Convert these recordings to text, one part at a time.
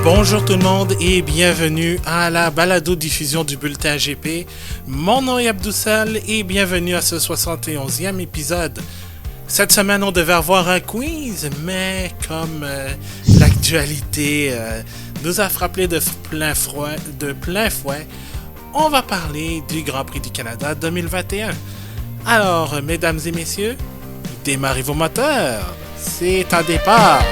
Bonjour tout le monde et bienvenue à la balado-diffusion du Bulletin GP. Mon nom est Abdoussal et bienvenue à ce 71e épisode. Cette semaine, on devait avoir un quiz, mais comme l'actualité nous a frappé de plein fouet, on va parler du Grand Prix du Canada 2021. Alors, mesdames et messieurs, démarrez vos moteurs. C'est un départ.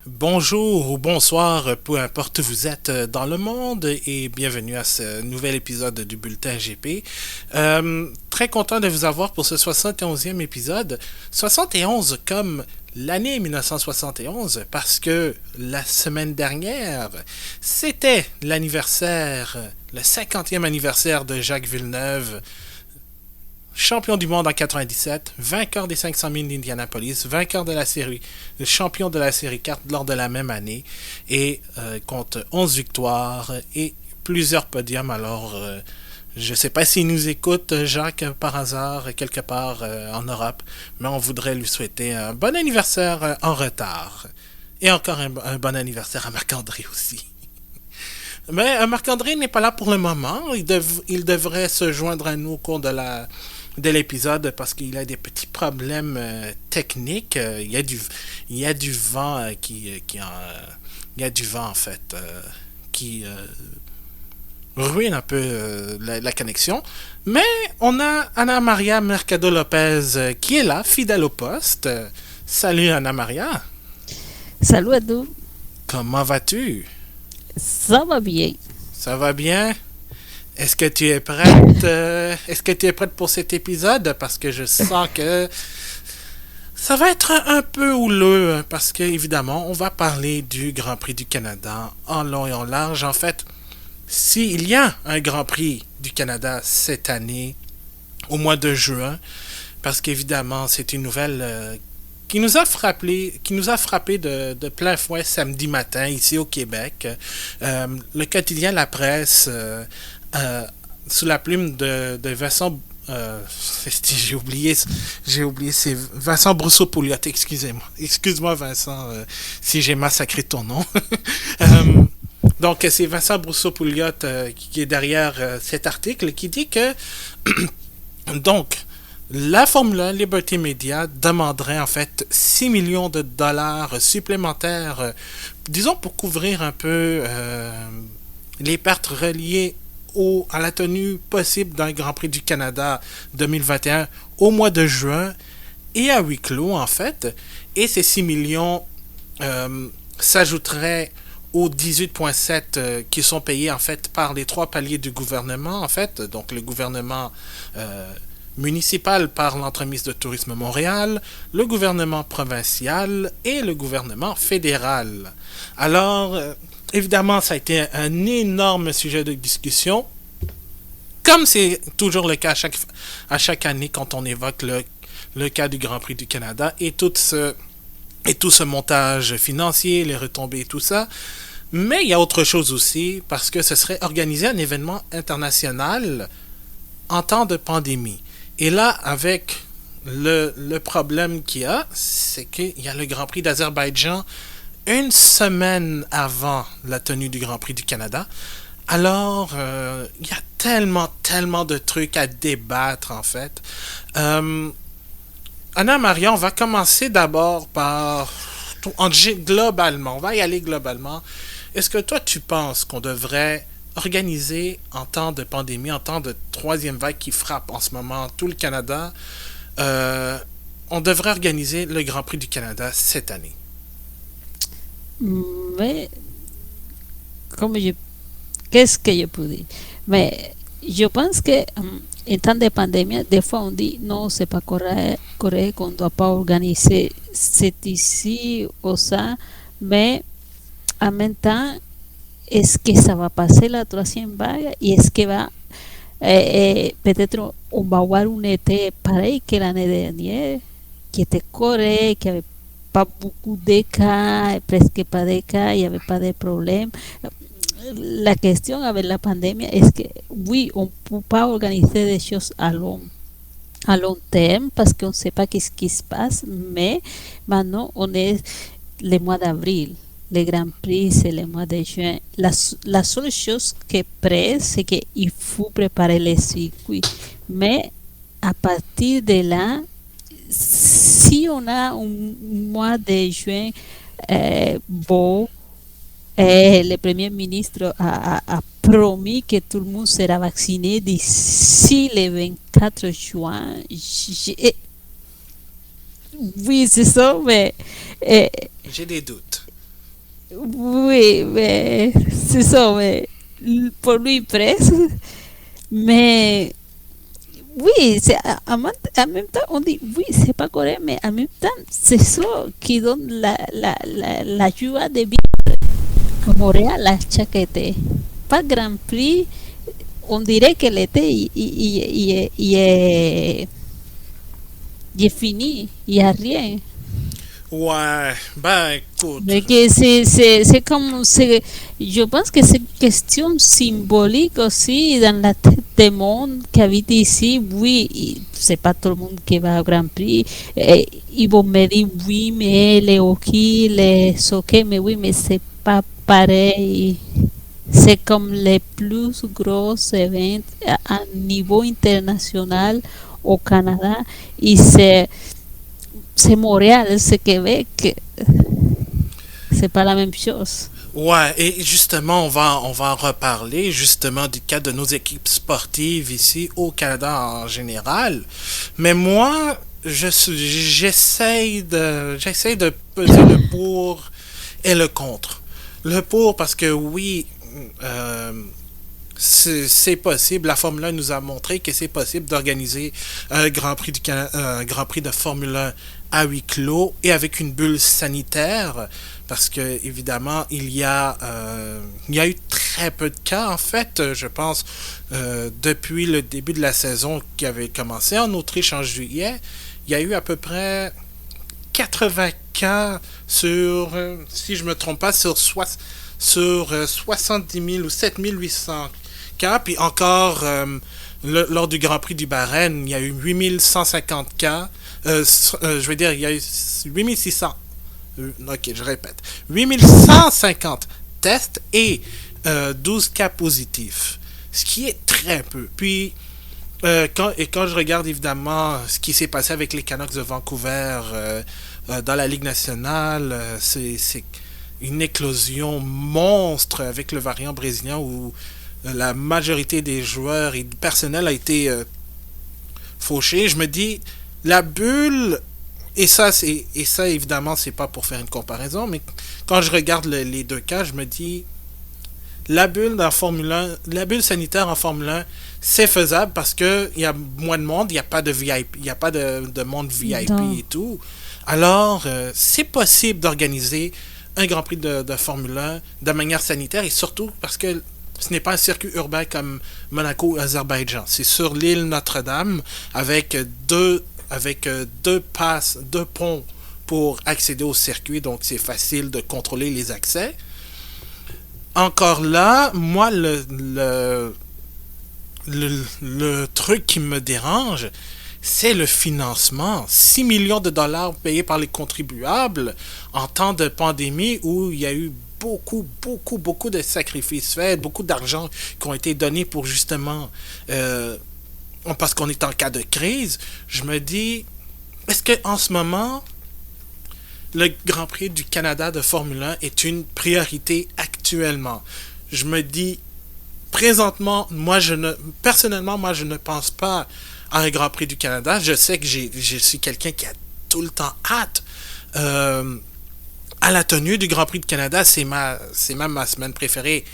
Bonjour ou bonsoir, peu importe où vous êtes dans le monde et bienvenue à ce nouvel épisode du Bulletin GP. Très content de vous avoir pour ce 71e épisode. 71 comme l'année 1971 parce que la semaine dernière, c'était l'anniversaire, le 50e anniversaire de Jacques Villeneuve. Champion du monde en 97, vainqueur des 500 000 d'Indianapolis, vainqueur de la série, champion de la série 4 lors de la même année, et compte 11 victoires et plusieurs podiums. Alors, je ne sais pas s'il nous écoute, Jacques, par hasard, quelque part en Europe, mais on voudrait lui souhaiter un bon anniversaire en retard. Et encore un bon anniversaire à Marc-André aussi. Mais Marc-André n'est pas là pour le moment. Il devrait se joindre à nous au cours de l'épisode parce qu'il a des petits problèmes techniques. Il y a du vent en fait qui ruine un peu la connexion. Mais on a Ana Maria Mercado Lopez qui est là, fidèle au poste. Salut Ana Maria. Salut Adou. Comment vas-tu? Ça va bien. Ça va bien? Est-ce que tu es prête? Est-ce que tu es prête pour cet épisode? Parce que je sens que ça va être un peu houleux. Parce que, évidemment, on va parler du Grand Prix du Canada en long et en large. En fait, s'il y a un Grand Prix du Canada cette année, au mois de juin, parce qu'évidemment, c'est une nouvelle qui nous a frappé de plein fouet samedi matin ici au Québec. Le quotidien La Presse, sous la plume de Vincent, j'ai oublié, c'est Vincent Brousseau-Pouliot, excuse-moi Vincent si j'ai massacré ton nom. Donc c'est Vincent Brousseau-Pouliot qui est derrière cet article qui dit que donc la Formule 1 Liberty Media demanderait en fait 6 millions de dollars supplémentaires, disons pour couvrir un peu les pertes reliées à la tenue possible d'un Grand Prix du Canada 2021 au mois de juin et à huis clos en fait. Et ces 6 millions s'ajouteraient aux 18,7 qui sont payés en fait par les trois paliers du gouvernement en fait. Donc le gouvernement municipal par l'entremise de Tourisme Montréal, le gouvernement provincial et le gouvernement fédéral. Alors, évidemment, ça a été un énorme sujet de discussion, comme c'est toujours le cas à chaque année quand on évoque le cas du Grand Prix du Canada et tout ce montage financier, les retombées et tout ça. Mais il y a autre chose aussi, parce que ce serait organiser un événement international en temps de pandémie. Et là, avec le problème qu'il y a, c'est qu'il y a le Grand Prix d'Azerbaïdjan une semaine avant la tenue du Grand Prix du Canada. Alors, il y a tellement de trucs à débattre, en fait. Anna Maria, on va commencer d'abord par... globalement, on va y aller globalement. Est-ce que toi, tu penses qu'on devrait organisé en temps de pandémie, en temps de troisième vague qui frappe en ce moment tout le Canada, on devrait organiser le Grand Prix du Canada cette année? Mais, qu'est-ce que je peux dire? Mais je pense que en temps de pandémie, des fois on dit non, c'est pas correct, on ne doit pas organiser c'est ici ou ça, mais en même temps, est-ce que ça va passer la troisième vague et est-ce que va peut-être on va avoir un été pareil que l'année dernière qui était correct, qui avait pas beaucoup de cas, presque pas de cas, il n'y avait pas de problème. La question avec la pandémie est que oui, on ne peut pas organiser des choses à long terme parce qu'on ne sait pas qu'est-ce qui se passe, mais maintenant on est le mois d'avril. Le Grand Prix, c'est le mois de juin. La seule chose qui est prête, c'est qu'il faut préparer les circuits. Mais à partir de là, si on a un mois de juin beau, le Premier ministre a promis que tout le monde sera vacciné d'ici le 24 juin. Oui, c'est ça, mais J'ai des doutes. oui, mais c'est ça, mais pour lui presque. Mais oui, en même temps, on dit oui, c'est pas correct, mais en même temps, c'est ça qui donne la joie de vivre à Montréal à chaque été. Pas Grand Prix, on dirait que l'été il est fini, il n'y a rien. Ouais, ben écoute, Mais que c'est comme, je pense que c'est une question symbolique aussi dans la tête des monde qui habite ici. Oui, c'est pas tout le monde qui va au Grand Prix. Ils vont me dire oui, mais les hockey, les soccer, mais oui, mais c'est pas pareil. C'est comme les plus gros événements à niveau international au Canada et c'est Montréal, c'est Québec, c'est pas la même chose. ouais, et justement, on va en reparler, justement, du cas de nos équipes sportives ici au Canada en général. Mais moi, j'essaye de peser le pour et le contre. Le pour, parce que oui, euh, c'est possible. La Formule 1 nous a montré que c'est possible d'organiser un Grand Prix un Grand Prix de Formule 1 à huis clos et avec une bulle sanitaire, parce que évidemment il y a eu très peu de cas en fait. Je pense depuis le début de la saison qui avait commencé en Autriche en juillet, il y a eu à peu près 80 cas sur, si je me trompe pas, sur 70 000 ou 7 800 cas. Puis encore, lors du Grand Prix du Bahreïn, il y a eu 8 150 cas. Je veux dire, il y a eu 8 600. Ok, je répète. 8 150 tests et 12 cas positifs. Ce qui est très peu. Puis, quand je regarde évidemment ce qui s'est passé avec les Canucks de Vancouver dans la Ligue nationale, c'est une éclosion monstre avec le variant brésilien où la majorité des joueurs et du personnel a été fauché. Je me dis, la bulle, et ça évidemment, c'est pas pour faire une comparaison, mais quand je regarde les deux cas, je me dis, la bulle dans Formule 1, la bulle sanitaire en Formule 1, c'est faisable parce que il y a moins de monde, il n'y a pas de VIP, il y a pas de monde VIP Non. et tout. Alors, c'est possible d'organiser un Grand Prix de Formule 1 de manière sanitaire et surtout parce que ce n'est pas un circuit urbain comme Monaco ou Azerbaïdjan. C'est sur l'île Notre-Dame avec deux passes, deux ponts pour accéder au circuit, donc c'est facile de contrôler les accès. Encore là, moi, le truc qui me dérange, c'est le financement. 6 millions de dollars payés par les contribuables en temps de pandémie où il y a eu beaucoup de sacrifices faits, beaucoup d'argent qui ont été donnés pour justement, parce qu'on est en cas de crise. Je me dis, est-ce que en ce moment, le Grand Prix du Canada de Formule 1 est une priorité actuellement? Je me dis, présentement, personnellement, moi, je ne pense pas à un Grand Prix du Canada. Je sais que je suis quelqu'un qui a tout le temps hâte à la tenue du Grand Prix du Canada. C'est même ma semaine préférée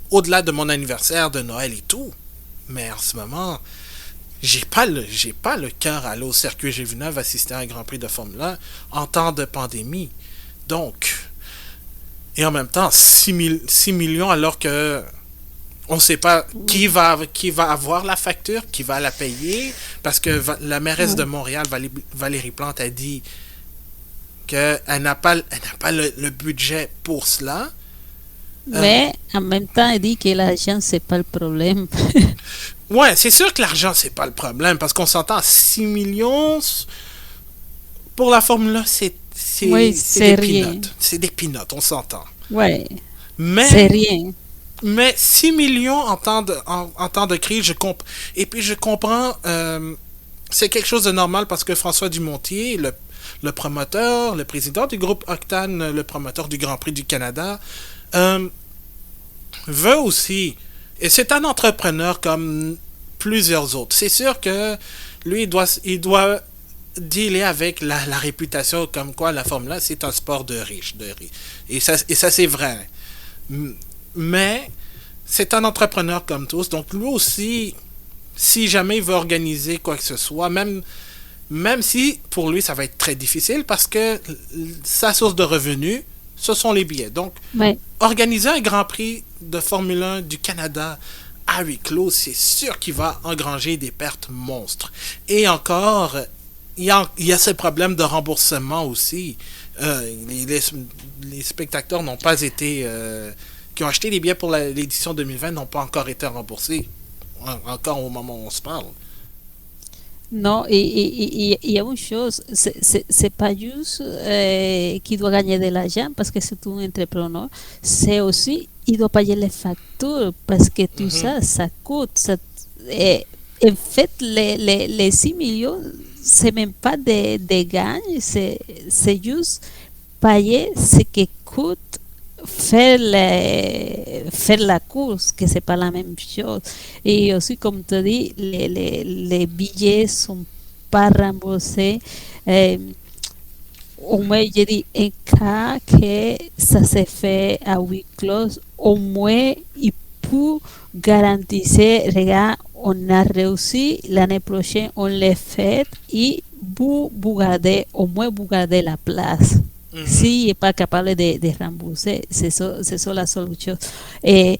au-delà de mon anniversaire, de Noël et tout. Mais en ce moment, j'ai pas le cœur à aller au circuit G9 assister à un Grand Prix de Formule 1 en temps de pandémie. Donc, et en même temps, 6 millions alors que on ne sait pas qui va avoir la facture, qui va la payer, parce que la mairesse de Montréal, Valérie Plante, a dit qu'elle elle n'a pas le budget pour cela. Euh, Mais en même temps, il dit que l'argent, c'est pas le problème. ouais, c'est sûr que l'argent, c'est pas le problème, parce qu'on s'entend 6 millions pour la Formule 1, Oui, c'est c'est des rien. peanuts. C'est des peanuts, on s'entend. Ouais, c'est Mais rien. Mais 6 millions en temps de crise, et puis je comprends, c'est quelque chose de normal parce que François Dumontier, le promoteur, le président du groupe Octane, le promoteur du Grand Prix du Canada, euh, veut aussi, et c'est un entrepreneur comme plusieurs autres. C'est sûr que lui, il doit dealer avec la réputation comme quoi la Formule 1, c'est un sport de riches. Et ça c'est vrai. Mais c'est un entrepreneur comme tous, donc lui aussi, si jamais il veut organiser quoi que ce soit, même si pour lui ça va être très difficile parce que sa source de revenus, ce sont les billets. Donc, Ouais. organiser un Grand Prix de Formule 1 du Canada à huis clos, c'est sûr qu'il va engranger des pertes monstres. Et encore, il y a ce problème de remboursement aussi. Les spectateurs n'ont pas été qui ont acheté les billets pour l'édition 2020 n'ont pas encore été remboursés, encore au moment où on se parle. Non, il y a une chose, c'est pas juste qu'il doit gagner de l'argent parce que c'est un entrepreneur, c'est aussi, il doit payer les factures parce que tout Mhm. ça, ça coûte. Et, en fait, les 6 millions, c'est même pas des gains, c'est juste payer ce que coûte faire la course, que c'est pas la même chose. Et aussi, comme tu dis, les billets sont pas remboursés. Euh, au moins, je dis, un cas que ça se fait à huis clos, au moins, il peut garantir, regarde, on a réussi, l'année prochaine, on l'a fait, et vous gardez, au moins, vous gardez la place. Mhm. Si n'est pas capable de rembourser, c'est ça la solution. Et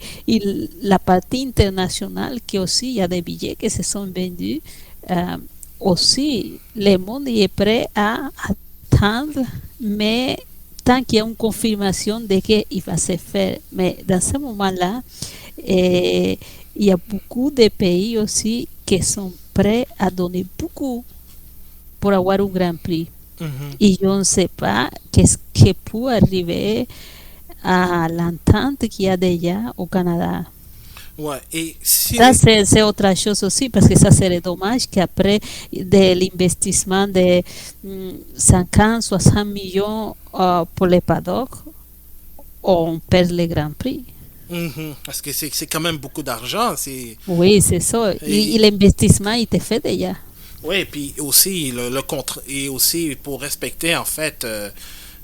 la partie internationale, qui aussi, il y a des billets qui se sont vendus, euh, aussi, le monde est prêt à attendre, mais tant qu'il y a une confirmation de qu'il va se faire. Mais dans ce moment-là, il y a beaucoup de pays aussi qui sont prêts à donner beaucoup pour avoir un Grand Prix. Mhm. Et je ne sais pas qu'est-ce qui peut arriver à l'entente qu'il y a déjà au Canada. Ouais, et si Ça, c'est autre chose aussi, parce que ça serait dommage qu'après de l'investissement de 50, 60 millions pour les paddocks, on perd le Grand Prix. mhm, parce que c'est quand même beaucoup d'argent, Oui, c'est ça. Et et, l'investissement, il était fait déjà. ouais, puis aussi le contrat et aussi pour respecter en fait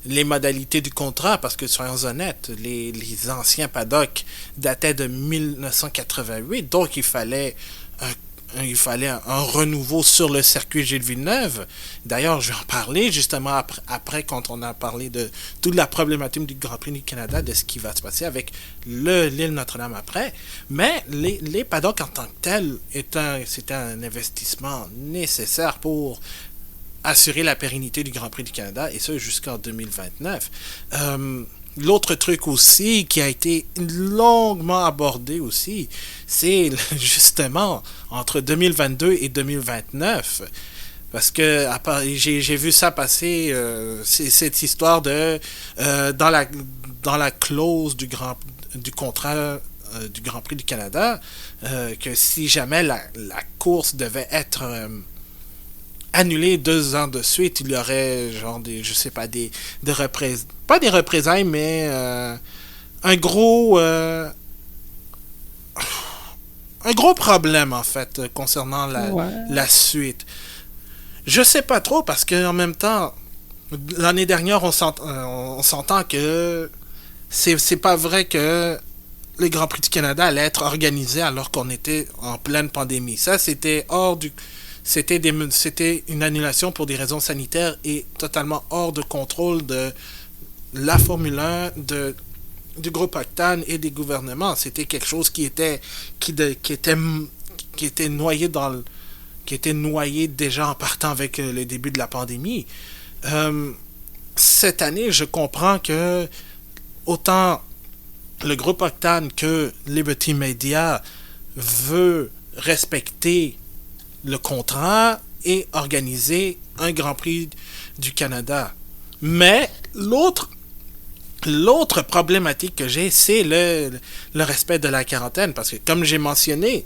les modalités du contrat, parce que soyons honnêtes, les anciens paddocks dataient de 1988, donc il fallait un renouveau sur le circuit Gilles Villeneuve. D'ailleurs, je vais en parler justement après quand on a parlé de toute la problématique du Grand Prix du Canada, de ce qui va se passer avec l'île Notre-Dame après. Mais les paddocks en tant que tels, c'était un investissement nécessaire pour assurer la pérennité du Grand Prix du Canada, et ça jusqu'en 2029. L'autre truc aussi qui a été longuement abordé aussi, c'est justement entre 2022 et 2029. Parce que j'ai vu ça passer, c'est cette histoire de dans la clause du contrat du Grand Prix du Canada, que si jamais la course devait être annulé 2 ans de suite, il y aurait genre je sais pas, des pas des représailles, mais un un gros problème en fait concernant Ouais. la suite. Je sais pas trop parce que en même temps, l'année dernière, on s'entend que c'est pas vrai que le Grand Prix du Canada allait être organisé alors qu'on était en pleine pandémie. Ça, c'était une annulation pour des raisons sanitaires et totalement hors de contrôle de la Formule 1, du groupe Octane et des gouvernements. C'était quelque chose qui était, qui était noyé qui était noyé déjà en partant avec le début de la pandémie. Euh, cette année, je comprends que autant le groupe Octane que Liberty Media veut respecter le contrat et organiser un Grand Prix du Canada. Mais l'autre problématique que j'ai, c'est le respect de la quarantaine. Parce que, comme j'ai mentionné,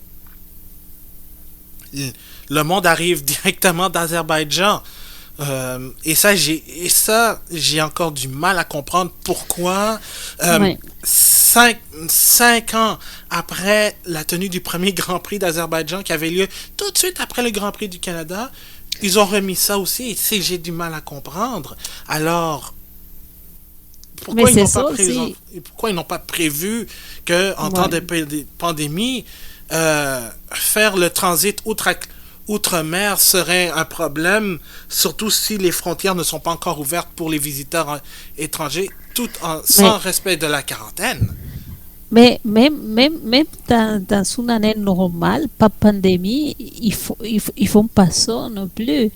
le monde arrive directement d'Azerbaïdjan. Et ça, j'ai encore du mal à comprendre pourquoi, Ouais. 5 ans après la tenue du premier Grand Prix d'Azerbaïdjan qui avait lieu tout de suite après le Grand Prix du Canada, ils ont remis ça aussi. J'ai du mal à comprendre. Alors, Mais c'est ça pourquoi ils n'ont pas prévu que en temps ouais. de pandémie, faire le transit outre-mer serait un problème, surtout si les frontières ne sont pas encore ouvertes pour les visiteurs étrangers, Mais, sans respect de la quarantaine. mais même dans une année normale, pas pandémie, ils font pas ça non plus.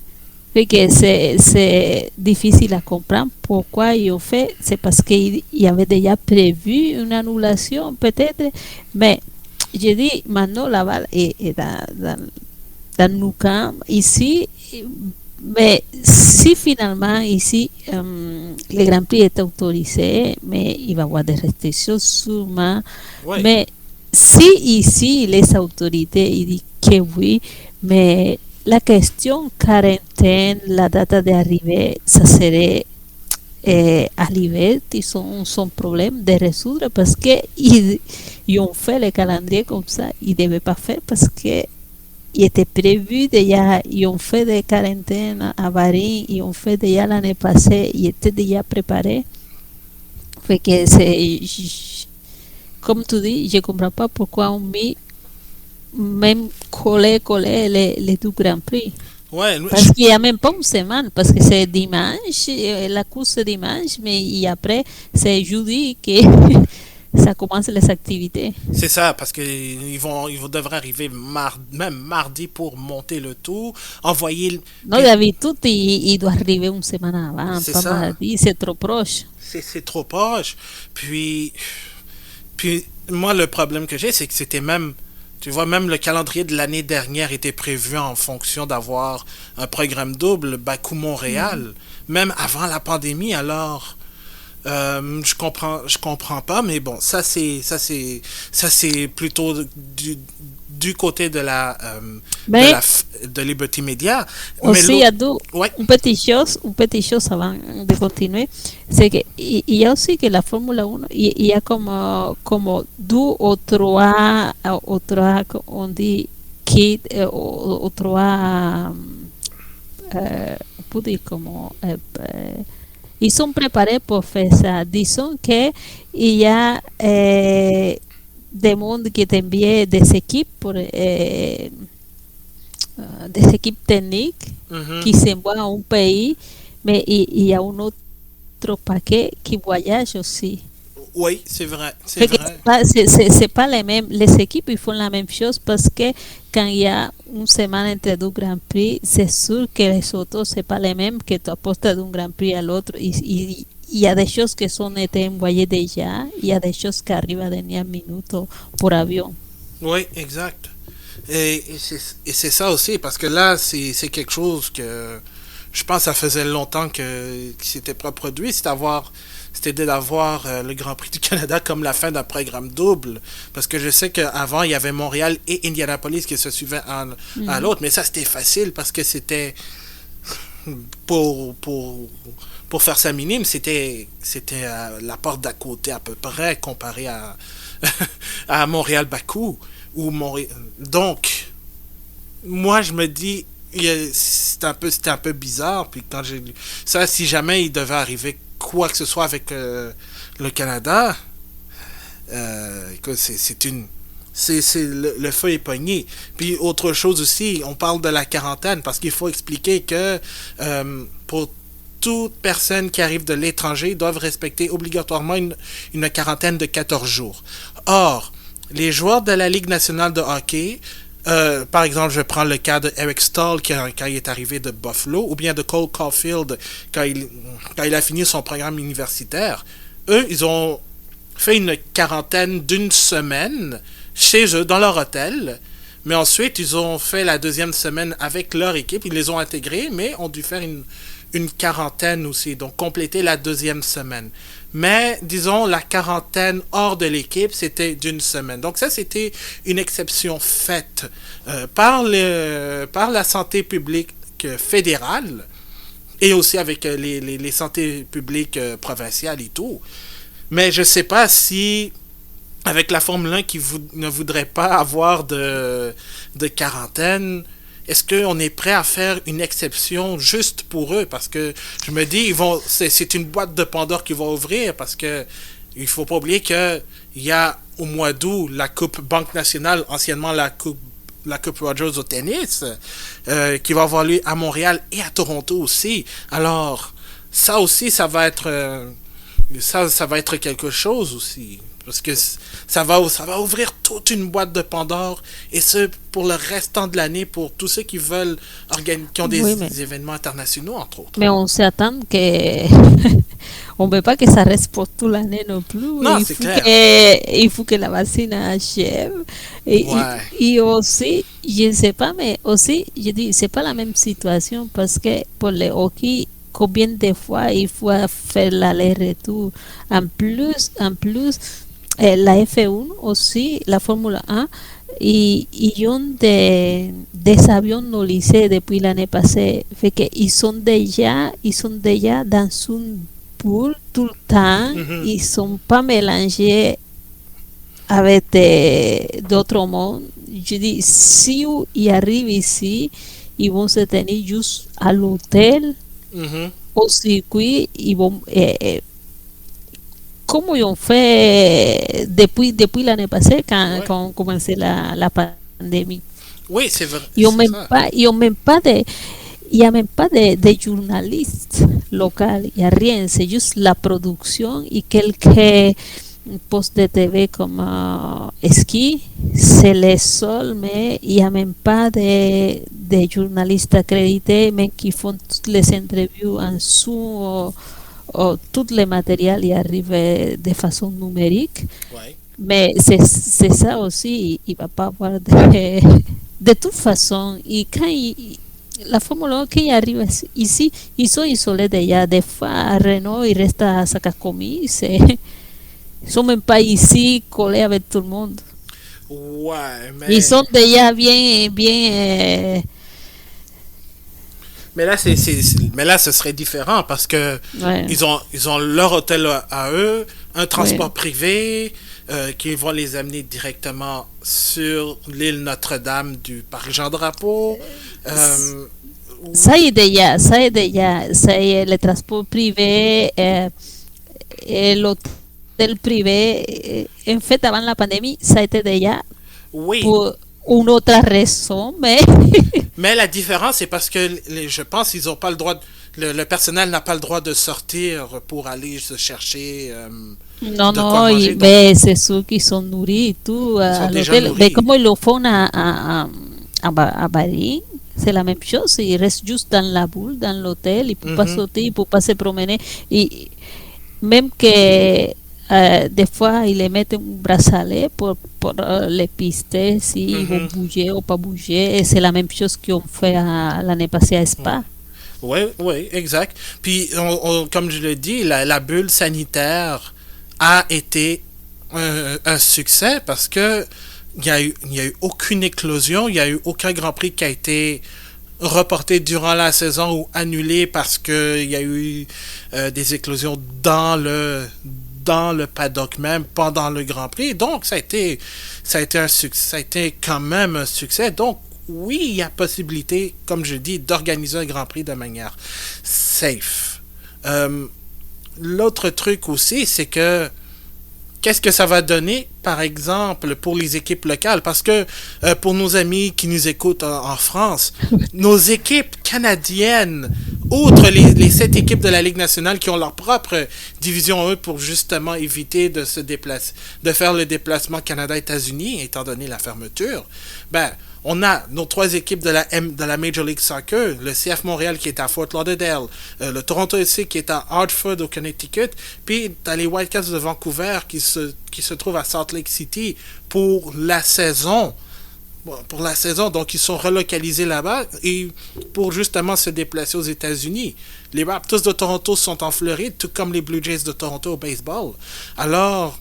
Fait que c'est difficile à comprendre pourquoi ils ont fait. C'est parce qu'il y avait déjà prévu une annulation, peut-être. Mais je dis, maintenant, là-bas, et dans nos camps, ici, mais si finalement, ici, le Grand Prix est autorisé, mais il va y avoir des restrictions sûrement. Oui, Mais si ici, les autorités ils disent que oui, mais la question quarantaine, la date d'arrivée, ça serait à l'hiver, ils ont son problème de résoudre parce qu'ils ont fait le calendrier comme ça, ils ne devaient pas faire parce que il était prévu déjà, ils ont fait des quarantaines à Paris, ils ont fait déjà l'année passée, ils étaient déjà préparés. Fait que comme tu dis, je ne comprends pas pourquoi on met même coller les deux Grands Prix. ouais, Parce qu'il n'y a même pas une semaine, parce que c'est dimanche, la course c'est dimanche, mais et après c'est jeudi que ça commence les activités. c'est ça, parce que devraient arriver même mardi pour monter le tout, envoyer, Non, puis d'habitude, il doit arriver une semaine avant, c'est pas ça, mardi, c'est trop proche. c'est trop proche. Puis moi, le problème que j'ai, c'est que c'était même, tu vois, même le calendrier de l'année dernière était prévu en fonction d'avoir un programme double Bakou-Montréal, même avant la pandémie. Alors, je comprends pas, mais bon, ça c'est plutôt du côté Mais de Liberty Media. Mais aussi, il y l'autre, a deux, ouais, une petite chose avant de continuer, c'est qu'il y a aussi que la Fórmula 1, il y a comme deux ou trois, on dit, kits, ou trois, on peut dire como, ils sont préparés pour faire ça. Disons que il y a des mondes qui t'envient des équipes des équipes techniques mhm. qui s'envoient à un pays, mais il y a un autre paquet qui voyage aussi. Oui, c'est vrai, c'est Fait que vrai. c'est pas les mêmes, les équipes ils font la même chose parce que quand il y a une semaine entre deux Grands Prix, c'est sûr que les autos c'est pas les mêmes que tu apportes d'un Grand Prix à l'autre. Il y a des choses qui sont été envoyées déjà, il y a des choses qui arrivent à dernière minute por avion. Oui, exact. Et c'est ça aussi, parce que là, c'est quelque chose que je pense que ça faisait longtemps que s'était pas produit, c'était d'avoir le Grand Prix du Canada comme la fin d'un programme double. Parce que je sais qu'avant, il y avait Montréal et Indianapolis qui se suivaient un à Mhm. l'autre, mais ça, c'était facile parce que c'était pour, pour, pour faire ça minime, c'était à la porte d'à côté à peu près comparé à Montréal-Bakou. Donc, moi, je me dis, c'était un peu bizarre. Puis quand j'ai lu ça, si jamais il devait arriver quoi que ce soit avec le Canada, écoute, le feu est pogné. Puis autre chose aussi, on parle de la quarantaine parce qu'il faut expliquer que pour toute personne qui arrive de l'étranger, ils doivent respecter obligatoirement une quarantaine de 14 jours. Or, les joueurs de la Ligue nationale de hockey Par exemple, je prends le cas de Eric Stahl quand il est arrivé de Buffalo, ou bien de Cole Caulfield quand il a fini son programme universitaire. Eux, ils ont fait une quarantaine d'une semaine chez eux, dans leur hôtel. Mais ensuite, ils ont fait la deuxième semaine avec leur équipe. Ils les ont intégrés, mais ont dû faire une quarantaine aussi. Donc, compléter la deuxième semaine. Mais, disons, la quarantaine hors de l'équipe, c'était d'une semaine. Donc, ça, c'était une exception faite par la santé publique fédérale et aussi avec les santé publiques provinciales et tout. Mais je sais pas si avec la Formule 1 qui ne voudrait pas avoir de quarantaine, est-ce qu'on est prêt à faire une exception juste pour eux? Parce que je me dis, c'est une boîte de Pandore qu'ils vont ouvrir parce que il faut pas oublier que il y a au mois d'août la Coupe Banque Nationale, anciennement la Coupe Rogers au tennis, qui va avoir lieu à Montréal et à Toronto aussi. Alors, ça aussi, ça va être quelque chose aussi. Parce que ça va ouvrir toute une boîte de Pandore, et ce, pour le restant de l'année, pour tous ceux qui veulent qui ont Oui, des événements internationaux, entre autres. mais on s'attend que on ne veut pas que ça reste pour toute l'année non plus. Non, c'est clair. Il faut que la vaccine achève. Ouais. Et aussi, je ne sais pas, mais aussi, je dis, c'est pas la même situation parce que pour le hockey, combien de fois il faut faire l'aller-retour. En plus, la F1 aussi, la Formule 1, ils ont des avions no lycée depuis l'année passée. Fait que ils sont déjà dans une poule tout le temps. Mhm. Ils sont pas mélangés avec d'autres mondes. Je dis, si ils arrivent ici, ils vont se tenir juste à l'hôtel, Mhm. au circuit, ils vont comme ils ont fait depuis l'année passée Ouais. quand commençait la pandémie. Oui, c'est vrai. Ils ont C'est même ça. pas, ils ont même pas de, il n'y a même pas de journalistes locaux, il n'y a rien, c'est juste la production et quelques postes de TV comme ski, c'est le seul, mais il n'y a même pas de journalistes accrédités, mais qui font toutes les interviews en Zoom tout le matériel y arrive de façon numérique. Ouais. Mais c'est ça aussi, il ne va pas avoir de toute façon. Et quand la Formule 1 qui arrive ici, ils sont isolés déjà. Des fois, à Renault, ils restent à Sakakomi. Ils sont même pas ici collés avec tout le monde. Ouais, Ils sont déjà bien. mais là, mais là, ce serait différent parce que Ouais, ils ont leur hôtel à eux, un transport ouais. privé qui vont les amener directement sur l'île Notre-Dame du Parc Jean-Drapeau. Euh, Ça y est déjà, ça y est, le transport privé, l'hôtel privé, en fait, avant la pandémie, ça a été déjà oui, pour une autre raison, mais mais la différence, c'est parce que je pense qu'ils ont pas le droit, le personnel n'a pas le droit de sortir pour aller se chercher non, de quoi non, manger. Donc, mais c'est sûr qu'ils sont nourris et tout ils sont à déjà l'hôtel. Mais nourris. comme ils le font à Paris, c'est la même chose, ils restent juste dans la boule, dans l'hôtel, ils ne peuvent pas Mhm, sortir, ils ne peuvent pas se promener. Et même que des fois, ils les mettent un bracelet pour les pister s'ils vont mhm. bouger ou pas bouger. Et c'est la même chose qu'on fait l'année passée à Spa. Oui, oui, exact. Puis, comme je l'ai dit, la bulle sanitaire a été un succès parce que il y a eu aucune éclosion, il n'y a eu aucun Grand Prix qui a été reporté durant la saison ou annulé parce que il y a eu des éclosions dans le paddock même pendant le Grand Prix. Donc ça a été un succès, ça a été quand même un succès. Donc oui, il y a possibilité, comme je dis, d'organiser un Grand Prix de manière safe. Euh, L'autre truc aussi, c'est que qu'est-ce que ça va donner, par exemple, pour les équipes locales? Parce que pour nos amis qui nous écoutent en France, nos équipes canadiennes outre les 7 équipes de la Ligue nationale qui ont leur propre division, eux, pour justement éviter de se déplacer, de faire le déplacement Canada-États-Unis, étant donné la fermeture, ben, on a nos 3 équipes de la Major League Soccer, le CF Montréal qui est à Fort Lauderdale, le Toronto FC qui est à Hartford au Connecticut, puis t'as les Whitecaps de Vancouver qui se trouvent à Salt Lake City pour la saison. Pour la saison, donc ils sont relocalisés là-bas et pour justement se déplacer aux États-Unis. Les Raptors de Toronto sont en Floride, tout comme les Blue Jays de Toronto au baseball. Alors,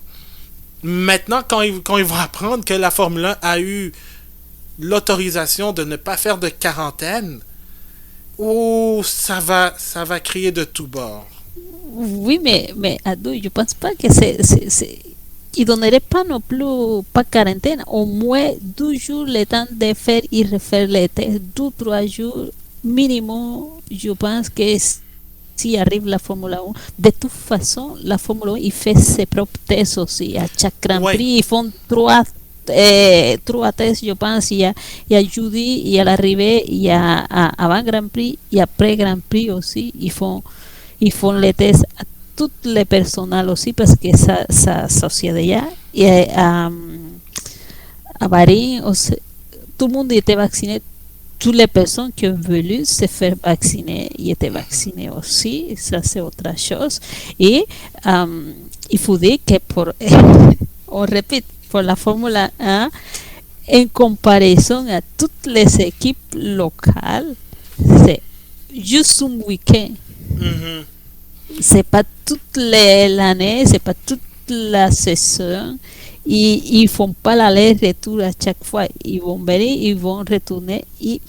maintenant, quand ils vont apprendre que la Formule 1 a eu l'autorisation de ne pas faire de quarantaine, oh, ça va crier de tous bords. Oui, mais Ado, je pense pas que il donnerait pas non plus pas quarantaine, au moins 12 jours le temps de faire et refaire les tests, 2 3 jours minimum. Je pense que si arrive la Formule 1, de toute façon, la Formule 1 il fait ses propres tests aussi. À chaque Grand Ouais. Prix, ils font trois tests, je pense. Il y a jeudi, il y a l'arrivée, il y a avant Grand Prix, et après Grand Prix aussi, ils font les tests à toutes les personnels aussi parce que ça sucede ya. Et à Bahreïn, tout le monde était vacciné. Toutes les personnes qui ont voulu se faire vacciner, ils étaient vaccinés aussi. Ça, c'est autre chose. Et il faut dire que on répète, pour la Formule 1, en comparaison à toutes les équipes locales, c'est juste un week-end. Mhm. C'est pas toute l'année, c'est pas toute la saison. Ils font pas l'aller-retour à chaque fois. Ils vont venir, ils vont retourner. Et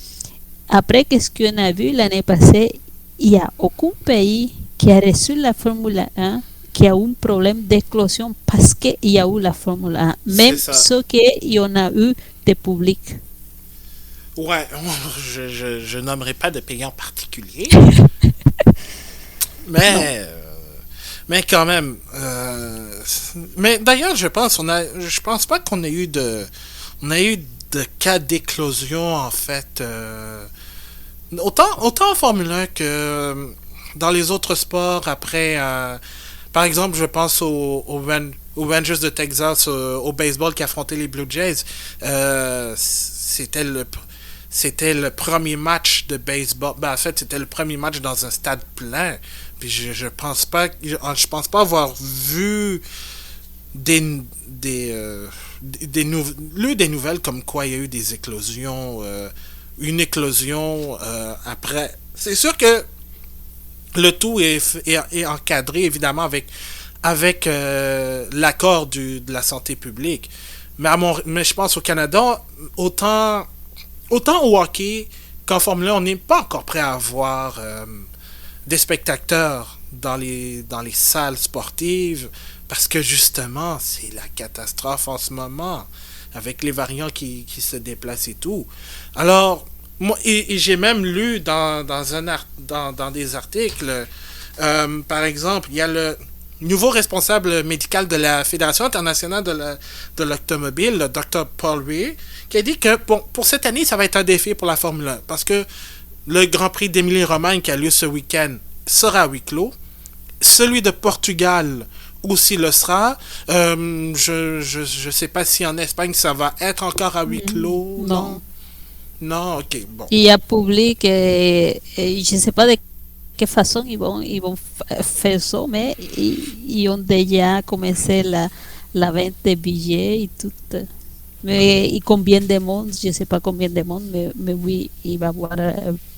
après, qu'est-ce qu'on a vu l'année passée? Il n'y a aucun pays qui a reçu la Formule 1 qui a eu un problème d'éclosion parce qu'il y a eu la Formule 1. Même C'est ça. ce qu'il y en a eu de public. Ouais, je nommerai pas de pays en particulier, Non. mais quand même. Mais d'ailleurs, je pense pas on a eu de cas d'éclosion en fait. Autant en Formule 1 que dans les autres sports. Après, par exemple, je pense aux Rangers de Texas au baseball qui affrontaient les Blue Jays. C'était le premier match de baseball. Ben, en fait, c'était le premier match dans un stade plein. Puis je pense pas avoir vu des lu des nouvelles comme quoi il y a eu des éclosions, une éclosion après. C'est sûr que le tout est encadré évidemment avec l'accord de la santé publique. Mais je pense au Canada, autant au hockey qu'en Formule 1, on n'est pas encore prêt à avoir des spectateurs dans les salles sportives parce que justement, c'est la catastrophe en ce moment avec les variants qui se déplacent et tout. Alors, moi, et j'ai même lu dans des articles, par exemple, il y a le nouveau responsable médical de la Fédération internationale de l'automobile, le Dr. Paul Weir, qui a dit que bon, pour cette année, ça va être un défi pour la Formule 1 parce que le Grand Prix d'Émilie-Romagne qui a lieu ce week-end sera à huis clos. Celui de Portugal aussi le sera. Je sais pas si en Espagne ça va être encore à huis clos. Non. Non, ok, bon. Il y a public, je ne sais pas de quelle façon ils vont faire ça, mais ils ont déjà commencé la vente de billets et tout. Mais et combien de monde, je ne sais pas combien de monde, mais oui, il va y avoir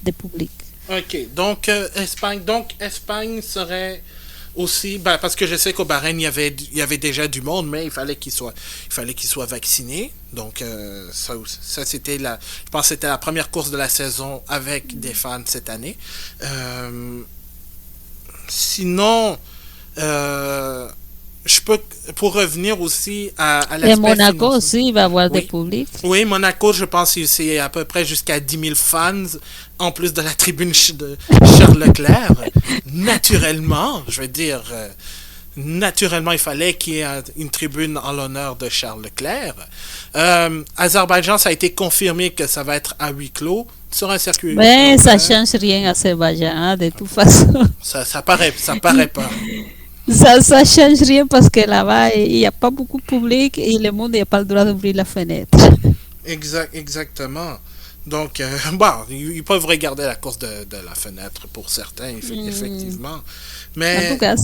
des publics. Ok, donc Espagne serait aussi, ben, parce que je sais qu'au Bahreïn il y avait déjà du monde, mais il fallait qu'il soit vacciné. Donc ça c'était je pense que c'était la première course de la saison avec des fans cette année. Sinon, je peux pour revenir aussi à Et l'aspect Monaco financier. aussi, il va y avoir des Oui. publics. Oui, Monaco, je pense que c'est à peu près jusqu'à 10 000 fans, en plus de la tribune de Charles Leclerc. Naturellement, je veux dire, naturellement, il fallait qu'il y ait une tribune en l'honneur de Charles Leclerc. Azerbaïdjan, ça a été confirmé que ça va être à huis clos sur un circuit Mais ça européen. change rien à Azerbaïdjan, hein, de toute façon. Ça paraît pas. Ça change rien parce que là-bas, il n'y a pas beaucoup de public et le monde n'a pas le droit d'ouvrir la fenêtre. Exactement. Donc, bon, ils peuvent regarder la course de la fenêtre pour certains, Hmm. effectivement. En tout Mais, cas,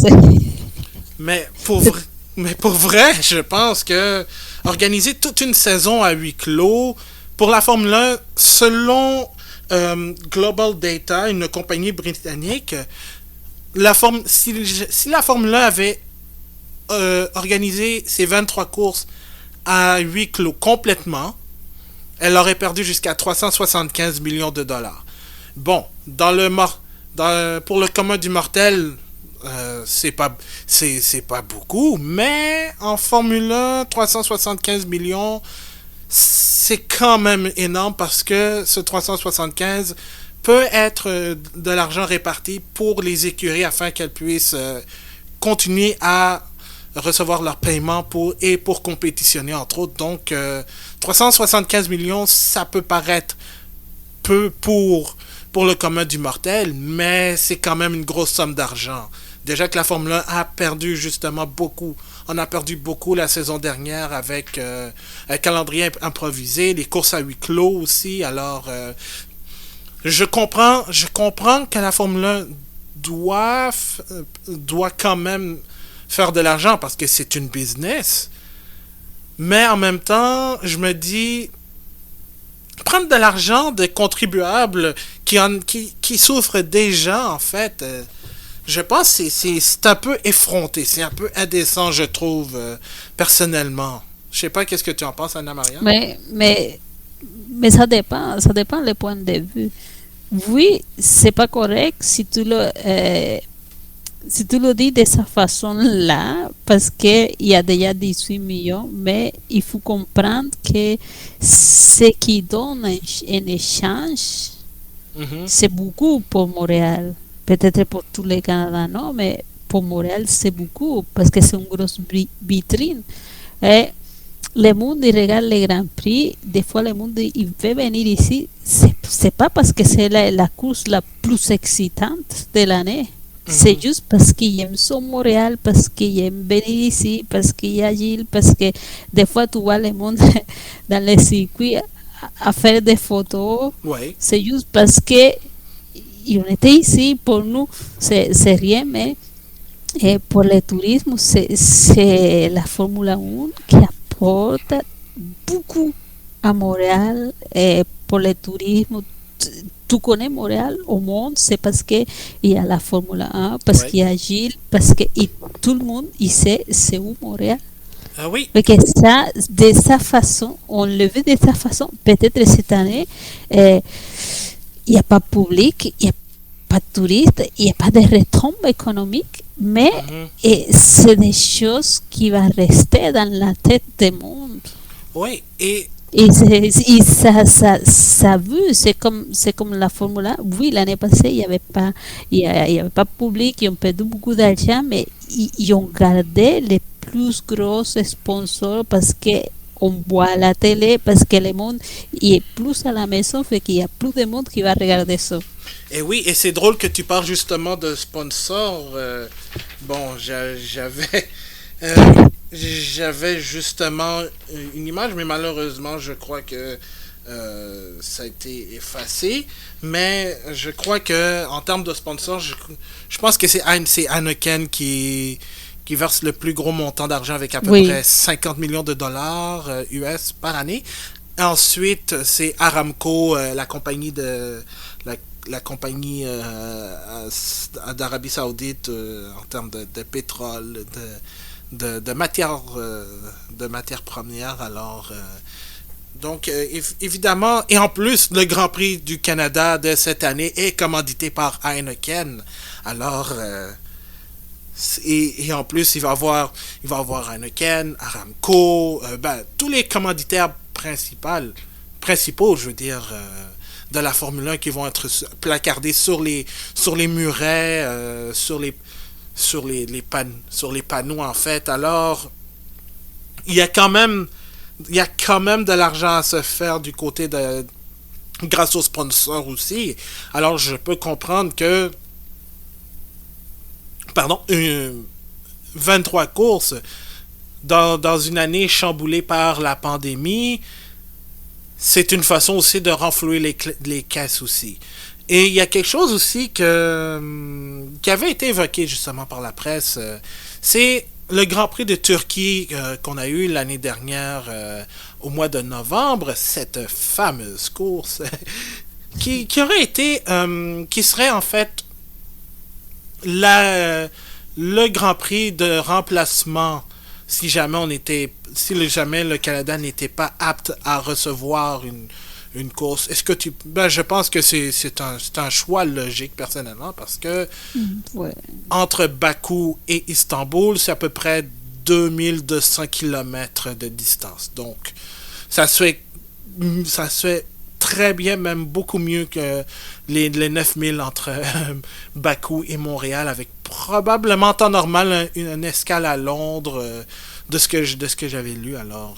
mais, pour, c'est- mais pour vrai, je pense que organiser toute une saison à huis clos pour la Formule 1, selon Global Data, une compagnie britannique, si la Formule 1 avait organisé ses 23 courses à huis clos complètement, elle aurait perdu jusqu'à 375 millions de dollars. Bon, pour le commun du mortel, c'est pas beaucoup, mais en Formule 1, 375 millions, c'est quand même énorme parce que ce 375 peut être de l'argent réparti pour les écuries afin qu'elles puissent continuer à recevoir leur paiement pour compétitionner, entre autres. Donc, 375 millions, ça peut paraître peu pour le commun du mortel, mais c'est quand même une grosse somme d'argent. Déjà que la Formule 1 a perdu justement beaucoup. On a perdu beaucoup la saison dernière avec un calendrier improvisé, les courses à huis clos aussi. Alors, je comprends que la Formule 1 doit quand même faire de l'argent parce que c'est une business. Mais en même temps, je me dis, prendre de l'argent des contribuables qui souffrent déjà, en fait, je pense que c'est un peu effronté, c'est un peu indécent, je trouve, personnellement. Je sais pas qu'est-ce que tu en penses, Anna Maria. mais, mais, mais ça dépend le point de vue. Oui, c'est pas correct si tu le dis de cette façon-là, parce qu'il y a déjà 18 millions, mais il faut comprendre que ce qui donne en échange, Mhm. c'est beaucoup pour Montréal. Peut-être pour tous les Canadiens, non, mais pour Montréal, c'est beaucoup, parce que c'est une grosse vitrine. Et le monde il regarde les Grands Prix, des fois le monde il veut venir ici, c'est pas parce que c'est la course la plus excitante de l'année, c'est Mhm. juste parce qu'ils aiment son Montréal, parce qu'ils aiment venir ici, parce qu'il y a Gilles, parce que des fois tu vois le monde dans les circuits à faire des photos, Ouais. c'est juste parce que on était ici, pour nous c'est rien, mais pour le tourisme, c'est la Formule 1 qui apporte beaucoup à Montréal pour le tourisme. Tu connais Montréal au monde, c'est parce qu'il y a la Formule 1, parce Ouais. qu'il y a Gilles, parce que tout le monde il sait c'est où Montréal. Ah oui. Mais que ça, de sa façon, on le veut de sa façon. Peut-être cette année, euh, il n'y a pas de public, il n'y a pas de touristes, il n'y a pas de retombées économiques, mais Mhm. c'est des choses qui vont rester dans la tête du monde. Oui. Et Et ça vu, c'est comme la Formule 1. Oui, l'année passée, il y avait pas de public, ils ont perdu beaucoup d'argent, mais ils ont gardé les plus gros sponsors parce que on voit à la télé, parce que le monde il est plus à la maison, fait qu'il y a plus de monde qui va regarder ça. Et oui, et c'est drôle que tu parles justement de sponsors. Bon, euh, j'avais justement une image, mais malheureusement, je crois que ça a été effacé. Mais je crois que en termes de sponsors, je pense que c'est Heineken qui verse le plus gros montant d'argent avec à peu Oui, près 50 millions de dollars US par année. Ensuite, c'est Aramco, la, la compagnie d'Arabie Saoudite en termes de pétrole, de matières premières. Alors, donc, évidemment, et en plus, le Grand Prix du Canada de cette année est commandité par Heineken. Alors, et en plus, il va avoir Heineken, Aramco, tous les commanditaires principaux, je veux dire, de la Formule 1 qui vont être placardés sur les murets, sur les panneaux, en fait. Alors, il y a quand même, il y a quand même de l'argent à se faire du côté de, grâce aux sponsors aussi. Alors, je peux comprendre que, pardon, 23 courses dans une année chamboulée par la pandémie, c'est une façon aussi de renflouer les caisses aussi. Et il y a quelque chose aussi qui avait été évoqué justement par la presse, c'est le Grand Prix de Turquie qu'on a eu l'année dernière au mois de novembre, cette fameuse course qui aurait été, qui serait en fait la, le Grand Prix de remplacement si jamais jamais le Canada n'était pas apte à recevoir une course. Est-ce que je pense que c'est un choix logique personnellement parce que Ouais. entre Bakou et Istanbul, c'est à peu près 2200 kilomètres de distance. Donc, ça se fait, ça se fait très bien, même beaucoup mieux que les 9000 entre Bakou et Montréal, avec probablement en temps normal une escale à Londres de ce que j'avais lu. Alors,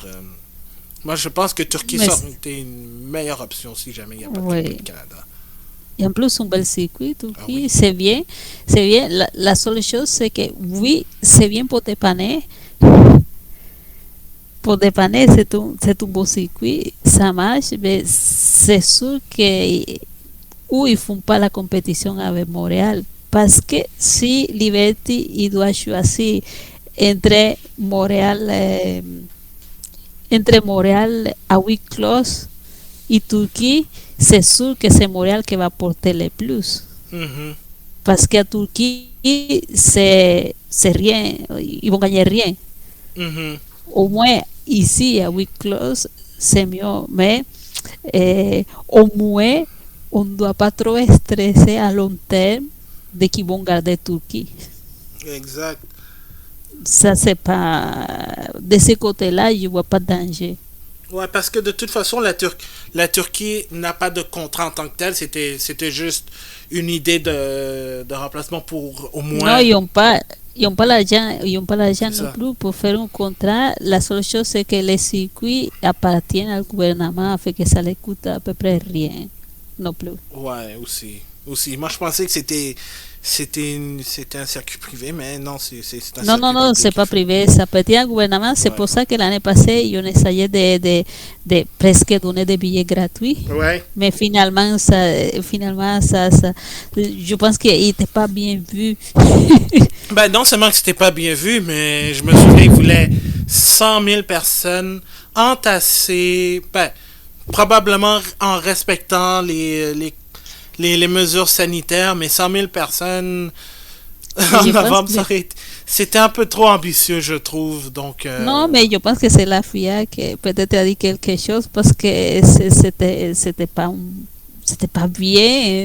moi, je pense que Turquie Mais ça aurait été une meilleure option si jamais il n'y a pas de Grand Prix ouais. du Canada. Et en plus, un bel circuit, Ah Turquie, oui. c'est bien. C'est bien. La seule chose, c'est que oui, c'est bien pour dépanner. Pour dépanner, c'est un beau circuit, ça marche, mais c'est sûr que où ils font pas la compétition avec Montréal. Parce que si Liberty il doit choisir entre Montréal, entre Montréal à huis clos et Turquie, c'est sûr que c'est Montréal qui va porter le plus. Mhm. Parce qu'à Turquie, c'est rien, ils vont gagner rien. Mhm. Au moins, ici, à huis clos, c'est mieux. Mais au moins, on ne doit pas trop stresser à long terme de qu'ils vont garder Turquie. Exact. Ça, c'est pas. De ce côté-là, je ne vois pas de danger. Ouais, parce que de toute façon, la Turquie n'a pas de contrat en tant que tel. C'était juste une idée de remplacement pour au Non, moins. ils n'ont pas l'argent, ils ont pas l'argent C'est non ça. plus pour faire un contrat. La seule chose, c'est que les circuits appartiennent au gouvernement, fait que ça ne coûte à peu près rien non plus. Ouais, aussi. Aussi. Moi, je pensais que c'était un circuit privé, mais non, c'est un Non, non, circuit non, c'est public. pas privé, ça appartient au gouvernement. C'est Ouais. pour ça que l'année passée, on essayait de presque donner des billets gratuits. Ouais. Mais je pense qu'il n'était pas bien vu. Ben, non seulement que c'était pas bien vu, mais je me souviens, ils voulaient 100 000 personnes entassées. Ben, probablement en respectant les mesures sanitaires, mais 100 000 personnes Mais en je pense novembre, que c'était un peu trop ambitieux, je trouve. Donc, non, mais je pense que c'est la FIA qui peut-être a dit quelque chose parce que c'était pas bien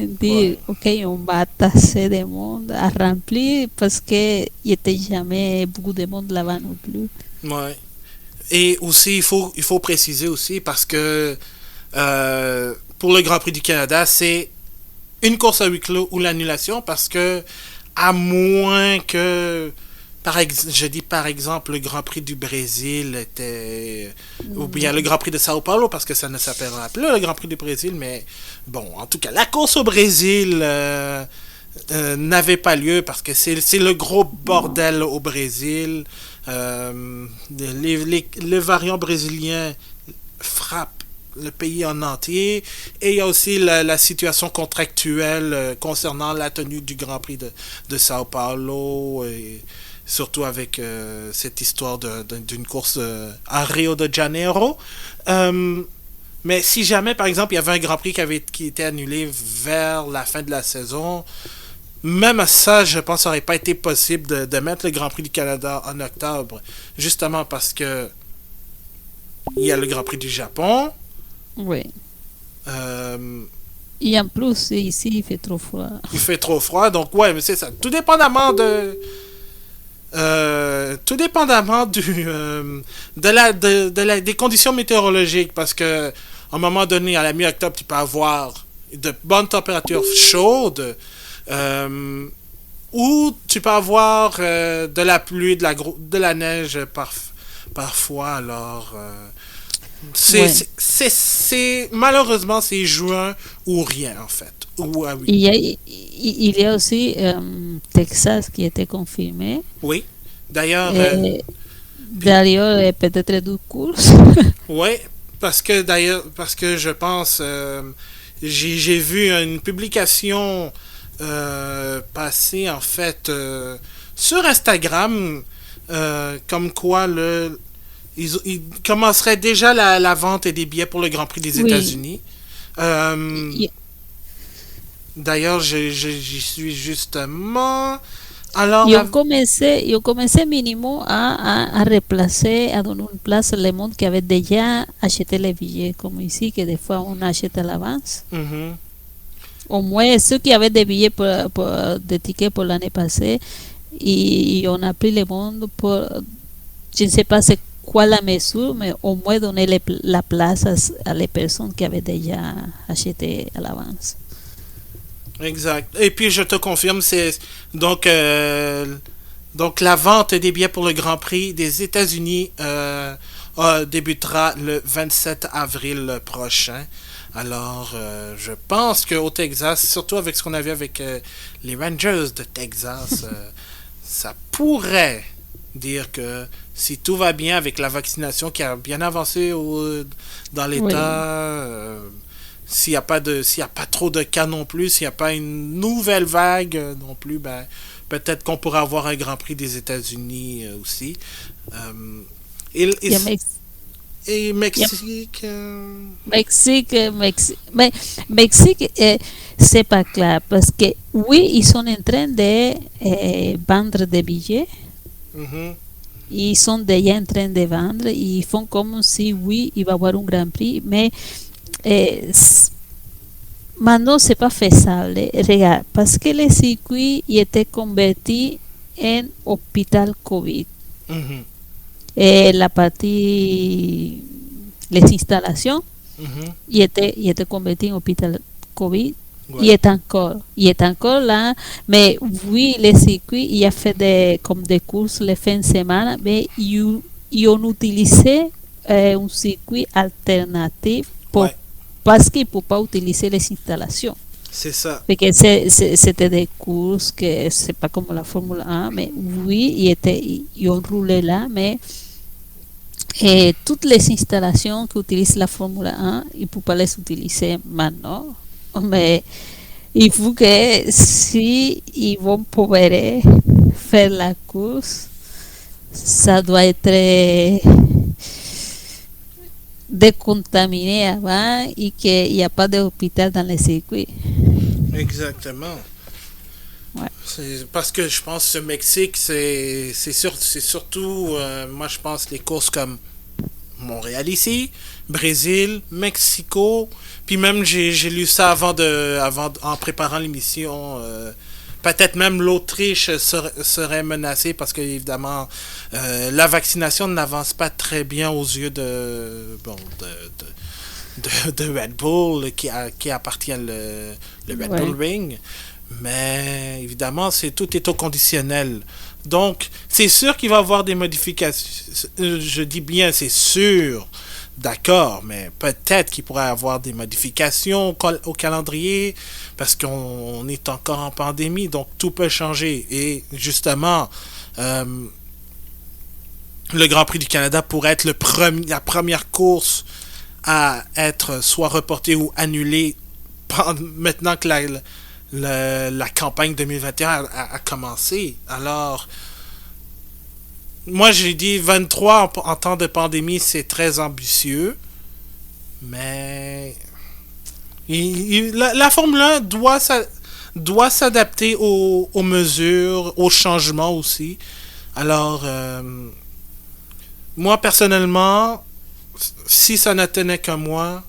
ouais, dire ok on va tasser de monde à remplir parce que il n'y était jamais beaucoup de monde là-bas non plus. ouais. Et aussi, il faut préciser aussi, parce que pour le Grand Prix du Canada, c'est une course à huis clos ou l'annulation, parce que à moins que je dis par exemple le Grand Prix du Brésil était ou bien le Non. Grand Prix de Sao Paulo, parce que ça ne s'appellera plus le Grand Prix du Brésil, mais bon, en tout cas la course au Brésil n'avait pas lieu parce que c'est le gros bordel au Brésil. Les variants brésiliens frappent le pays en entier, et il y a aussi la situation contractuelle concernant la tenue du Grand Prix de Sao Paulo, et surtout avec cette histoire d'une course à Rio de Janeiro. Mais si jamais, par exemple, il y avait un Grand Prix qui était annulé vers la fin de la saison, même à ça, je pense que ça n'aurait pas été possible de mettre le Grand Prix du Canada en octobre, justement parce que il y a le Grand Prix du Japon. Oui. Euh, Et en plus, ici, il fait trop froid. il fait trop froid, donc ouais, mais c'est ça. Tout dépendamment des conditions météorologiques, parce que à un moment donné, à la mi-octobre, tu peux avoir de bonnes températures chaudes, euh, Ou tu peux avoir de la pluie, de la neige parfois. Alors, Ouais. malheureusement, c'est juin ou rien, en fait. Ou, ah oui. Il y a aussi Texas qui était confirmé. Oui. D'ailleurs, Et puis, d'ailleurs, peut-être 12 courses. oui, parce que je pense, j'ai vu une publication passer, en fait, sur Instagram, comme quoi ils commenceraient déjà la vente des billets pour le Grand Prix des Oui. États-Unis. Euh, Y- D'ailleurs, j'y suis justement. Alors, Yo comencé, yo comencé mínimo a reemplacer, a donner une place le monde qui avait déjà acheté les billets, comme ici, que des fois on achète à l'avance. mhm, Au moins, ceux qui avaient des billets des tickets pour l'année passée, et on a pris le monde pour, je ne sais pas c'est quoi la mesure, mais au moins donner la place à les personnes qui avaient déjà acheté à l'avance. exact. Et puis, je te confirme, c'est donc, donc la vente des billets pour le Grand Prix des États-Unis débutera le 27 avril prochain. Alors, je pense qu'au Texas, surtout avec ce qu'on a vu avec les Rangers de Texas, ça pourrait dire que si tout va bien avec la vaccination qui a bien avancé dans Oui, l'État, s'il y a pas trop de cas non plus, s'il n'y a pas une nouvelle vague non plus, ben, peut-être qu'on pourra avoir un Grand Prix des États-Unis aussi. Euh, et, et, il y a et il y a Mexique. Mexique, mais Mexique, c'est pas clair parce que oui, ils sont en train de vendre des billets, Mhm, ils sont déjà en train de vendre, ils font comme si oui, il va y avoir un Grand Prix, mais eh, s- maintenant c'est pas faisable. Regarde, parce que le circuit il était converti en hôpital COVID. mhm, La partie, les installations mhm, il était converti en hôpital COVID. ouais, Il est encore là, mais oui, le circuit, il a fait comme des courses les fins de semaine, mais ils ont utilisé un circuit alternatif ouais, parce qu'ils ne peuvent pas utiliser les installations. c'est ça. Parce que c'était des courses que c'est pas comme la Formule 1, mais oui, ils ont roulé là, mais toutes les installations qu'utilise la Formule 1, ils ne peuvent pas les utiliser maintenant. Mais il faut que si ils vont pouvoir faire la course, ça doit être décontaminé avant et qu'il n'y a pas d'hôpital dans le circuit. Exactement. Ouais. Parce que je pense que le Mexique, c'est surtout, moi je pense, les courses comme Montréal ici, Brésil, Mexico, puis même j'ai lu ça en préparant l'émission. Peut-être même l'Autriche serait menacée parce que évidemment la vaccination n'avance pas très bien aux yeux de Red Bull qui appartient le Red Bull Ouais. Ring. Mais évidemment, tout est au conditionnel. Donc, c'est sûr qu'il va y avoir des modifications. Je dis bien, c'est sûr. D'accord, mais peut-être qu'il pourrait y avoir des modifications au calendrier parce qu'on est encore en pandémie, donc tout peut changer. Et justement, euh, le Grand Prix du Canada pourrait être la première course à être soit reportée ou annulée maintenant que la campagne 2021 a commencé. Alors, moi j'ai dit 23 en temps de pandémie, c'est très ambitieux, mais la Formule 1 doit s'adapter aux mesures, aux changements aussi. Alors, moi personnellement, si ça ne tenait qu'à moi,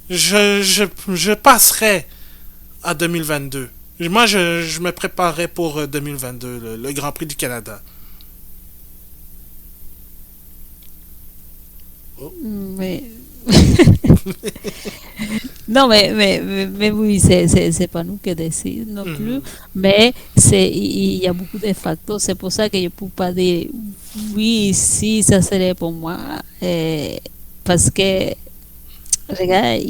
je passerais à 2022. Moi, je me préparais pour 2022, le Grand Prix du Canada. Oh. Mais Non, mais oui, c'est pas nous qui décidons non plus, Mhm. mais il y a beaucoup de facteurs. C'est pour ça que je peux pas dire oui, si ça serait pour moi, parce que, regarde,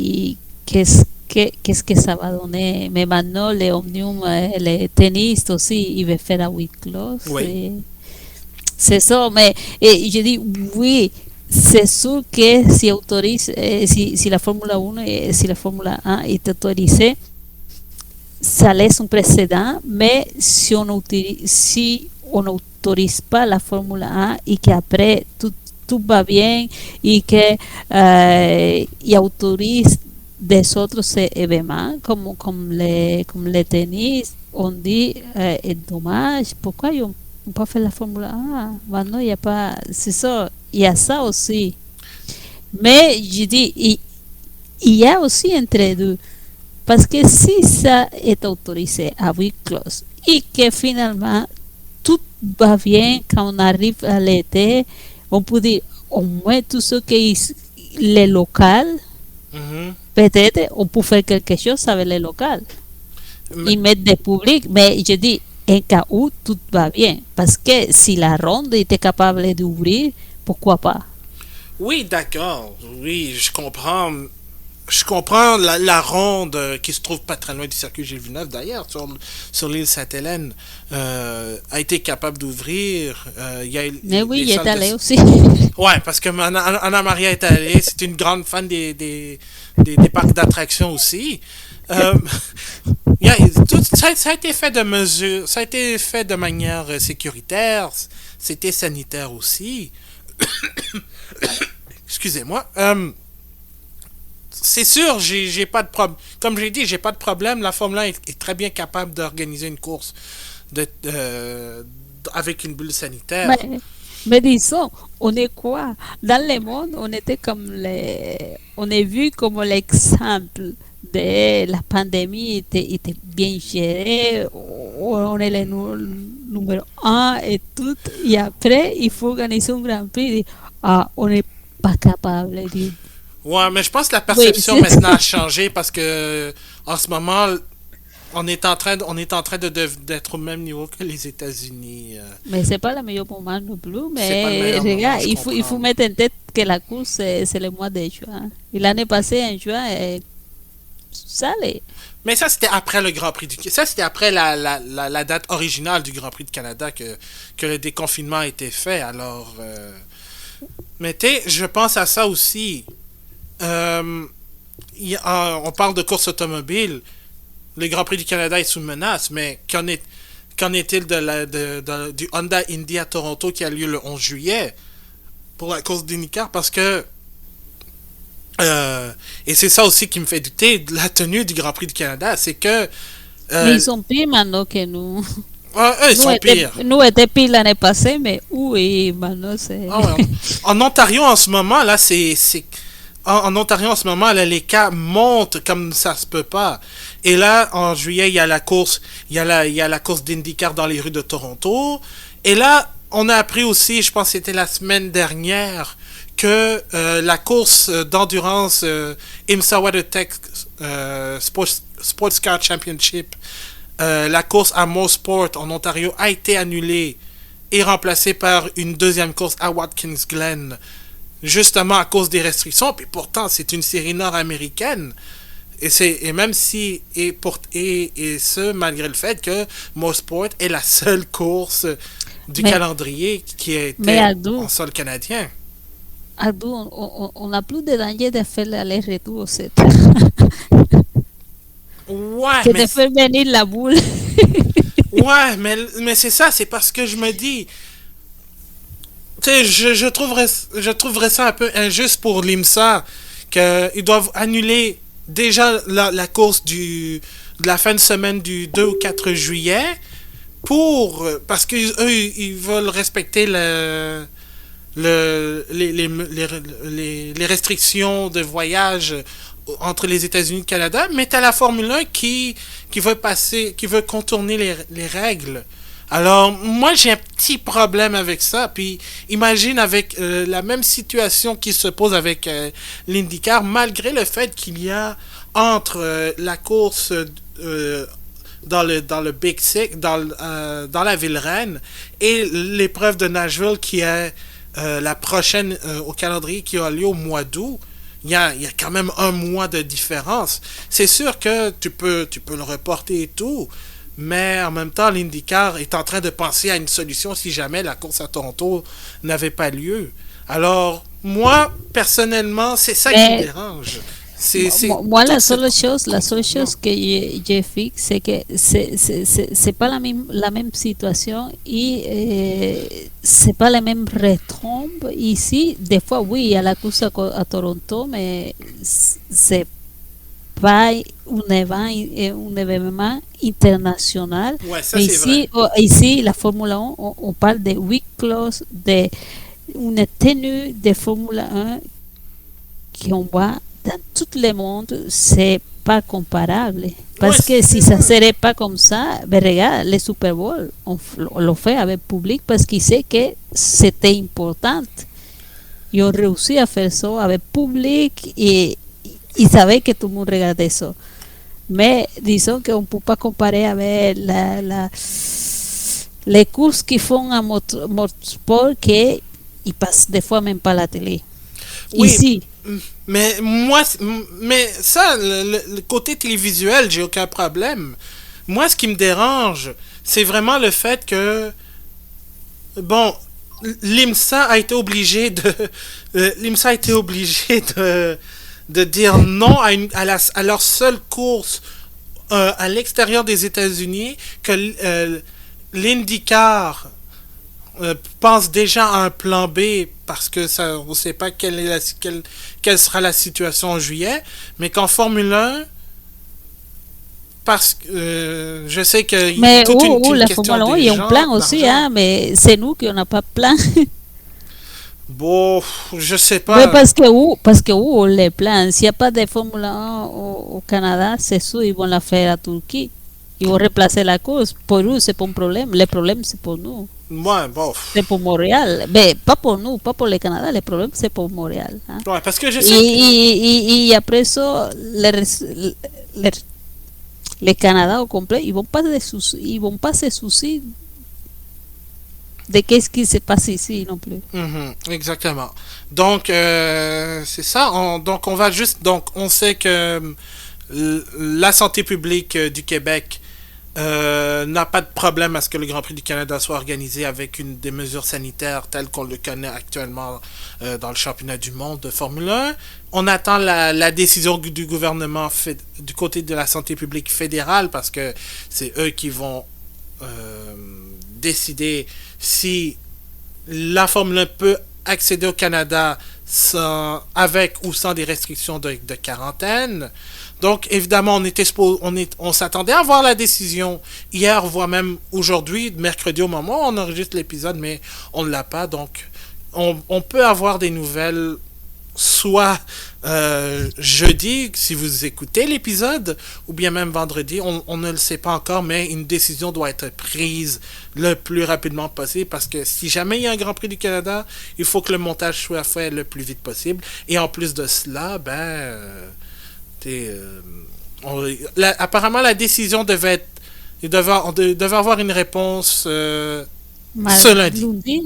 qu'est-ce que ça va donner? Mais maintenant, les omnium, les tennistes aussi, ils veulent faire la huit close. Oui. C'est ça, mais je dis oui, c'est sûr que si autorise, si la Fórmula 1 et si la Fórmula 1 est autorisée, ça laisse un précédent, mais si on n'autorise pas la Fórmula 1 et qu'après tout va bien et que y autorise des autres événements comme les tennis, on dit est dommage, pourquoi on peut faire la Fórmula 1? Maintenant, il n'y a pas, c'est ça, il y a ça aussi. Mais je dis, il y a aussi entre deux. Parce que si ça est autorisé à huis clos et que finalement tout va bien quand on arrive à l'été, on peut dire au moins tout ce qui est les locales, Mhm. peut-être on peut faire quelque chose avec les locales Mais- y mettre des publics, mais je dis en cas où tout va bien. Parce que si la ronde était capable d'ouvrir, pourquoi pas? oui, d'accord. Oui, je comprends. Je comprends la ronde qui se trouve pas très loin du circuit Gilles Villeneuve, d'ailleurs, sur l'île Sainte-Hélène, a été capable d'ouvrir. Il y a Mais oui, les il est salles de... allé aussi. Ouais, parce que Anna Maria est allée, c'est une grande fan des parcs d'attractions aussi. Euh, ça a été fait de mesure, ça a été fait de manière sécuritaire, c'était sanitaire aussi. Excusez-moi. C'est sûr, j'ai pas de problème. Comme j'ai dit, j'ai pas de problème. La Formule 1 est très bien capable d'organiser une course avec une bulle sanitaire. Mais, mais disons, on est quoi? Dans le monde, on est vu comme l'exemple de la pandémie était bien gérée, on est le numéro un et tout, et après, il faut organiser un Grand Prix. Ah, on n'est pas capable de... Ouais, mais je pense que la Oui, perception maintenant a changé parce que en ce moment, on est en train d'être au même niveau que les États-Unis. mais c'est pas le meilleur moment non plus, C'est pas le mais meilleur moment, regarde, je il faut comprends. mettre en tête que la course, c'est le mois de juin. Et l'année passée, en juin, ça allait. Mais ça, c'était après le Grand Prix ça, c'était après la date originale du Grand Prix de Canada que le déconfinement a été fait. Alors, mais tu sais, je pense à ça aussi. Euh, on parle de course automobile. Le Grand Prix du Canada est sous menace, mais qu'en est-il du Honda Indy à Toronto qui a lieu le 11 juillet pour la course d'IndyCar? Parce que et c'est ça aussi qui me fait douter de la tenue du Grand Prix du Canada, c'est que Mais euh, ils sont pires maintenant que nous. eux, ils sont pires. Nous étions pires l'année passée, mais oui, maintenant c'est... Ah ouais. En Ontario en ce moment, là, en Ontario en ce moment, là, les cas montent comme ça se peut pas. Et là, en juillet, il y a la course, il y a la course d'IndyCar dans les rues de Toronto. Et là, on a appris aussi, je pense que c'était la semaine dernière, que la course d'endurance IMSA WeatherTech Sports Car Championship, la course à Mosport en Ontario a été annulée et remplacée par une deuxième course à Watkins Glen, justement à cause des restrictions. Puis pourtant, c'est une série nord-américaine. Et même si, et ce, malgré le fait que Mosport est la seule course du Mais, calendrier qui mais était Adu, en sol canadien. Adu, on n'a plus de danger de faire l'aller-retour, c'est Ouais, que de faire venir la boule. mais c'est ça, c'est parce que je me dis, tu sais, je trouverais ça un peu injuste pour l'IMSA qu'ils doivent annuler déjà la course de la fin de semaine du 2 ou 4 juillet parce qu'eux, ils veulent respecter les restrictions de voyage entre les États-Unis et le Canada, mais t'as la Formule 1 qui veut contourner les règles. Alors, moi, j'ai un petit problème avec ça. Puis, imagine avec la même situation qui se pose avec l'IndyCar, malgré le fait qu'il y a entre la course dans le Big Six, dans la ville reine, et l'épreuve de Nashville qui est la prochaine au calendrier qui a lieu au mois d'août. Il y a quand même un mois de différence. C'est sûr que tu peux le reporter et tout, mais en même temps, l'IndyCar est en train de penser à une solution si jamais la course à Toronto n'avait pas lieu. Alors, moi, personnellement, c'est ça qui me Mais dérange. C'est moi, toute cette... la seule Non. chose que je fixe, c'est que c'est pas la même situation et c'est pas les mêmes retombées. Ici, des fois, oui, il y a la course à Toronto, mais c'est pas un événement international. Ouais, ça Mais c'est vrai. ici, la Formule 1, on parle de huit clauses, de une tenue de Formule 1 qu'on voit dans tout le monde, c'est pas comparable. Ouais, Parce que si c'est ça vrai. serait pas comme ça, ben regarde, le Super Bowl, on le fait avec le public parce qu'il sait que c'était important. Ils ont réussi à faire ça avec le public et ils savaient que tout le monde regardait ça. Mais disons qu'on ne peut pas comparer avec les courses qu'ils font en motorsport qui ils passent des fois même pas à la télé. Oui, Ici, mais moi, mais ça, le côté télévisuel, j'ai aucun problème. Moi, ce qui me dérange, c'est vraiment le fait que, bon, l'IMSA a été obligé de, l'IMSA a été obligé de dire non à leur seule course à l'extérieur des États-Unis, que l'IndyCar pense déjà à un plan B parce que ça, on ne sait pas quelle sera la situation en juillet, mais qu'en Formule 1, parce que je sais qu'il y a mais toute une la question Formule 1, il y a un d'argent, plan aussi, d'argent. hein, mais c'est nous qui n'a pas de plan. Bon, je sais Mais pas. parce que où les plans, s'il n'y a pas de Formule 1 au Canada, c'est sûr, ils vont la faire à Turquie. Ils vont remplacer la course. Pour eux, c'est pas un problème. Le problème, c'est pour nous. Moi, bon. C'est pour Montréal. Mais pas pour nous, pas pour le Canada. Le problème, c'est pour Montréal. Hein. Ouais, parce que je sais que. Et après ça, le, le Canada au complet, ils vont pas se soucier de qu'est-ce qui se passe ici non plus. Mhm, exactement. Donc, c'est ça. Donc, on va juste. Donc, on sait que la santé publique du Québec n'a pas de problème à ce que le Grand Prix du Canada soit organisé avec des mesures sanitaires telles qu'on le connaît actuellement dans le championnat du monde de Formule 1. On attend la décision du gouvernement du côté de la santé publique fédérale parce que c'est eux qui vont euh, décider si la Formule 1 peut accéder au Canada avec ou sans des restrictions de quarantaine. Donc, évidemment, on s'attendait à voir la décision hier, voire même aujourd'hui, mercredi au moment où on enregistre l'épisode, mais on ne l'a pas. Donc, on peut avoir des nouvelles soit jeudi, si vous écoutez l'épisode, ou bien même vendredi, on ne le sait pas encore, mais une décision doit être prise le plus rapidement possible, parce que si jamais il y a un Grand Prix du Canada, il faut que le montage soit fait le plus vite possible. Et en plus de cela, apparemment la décision devait être, on devait avoir une réponse ce lundi. Lundi,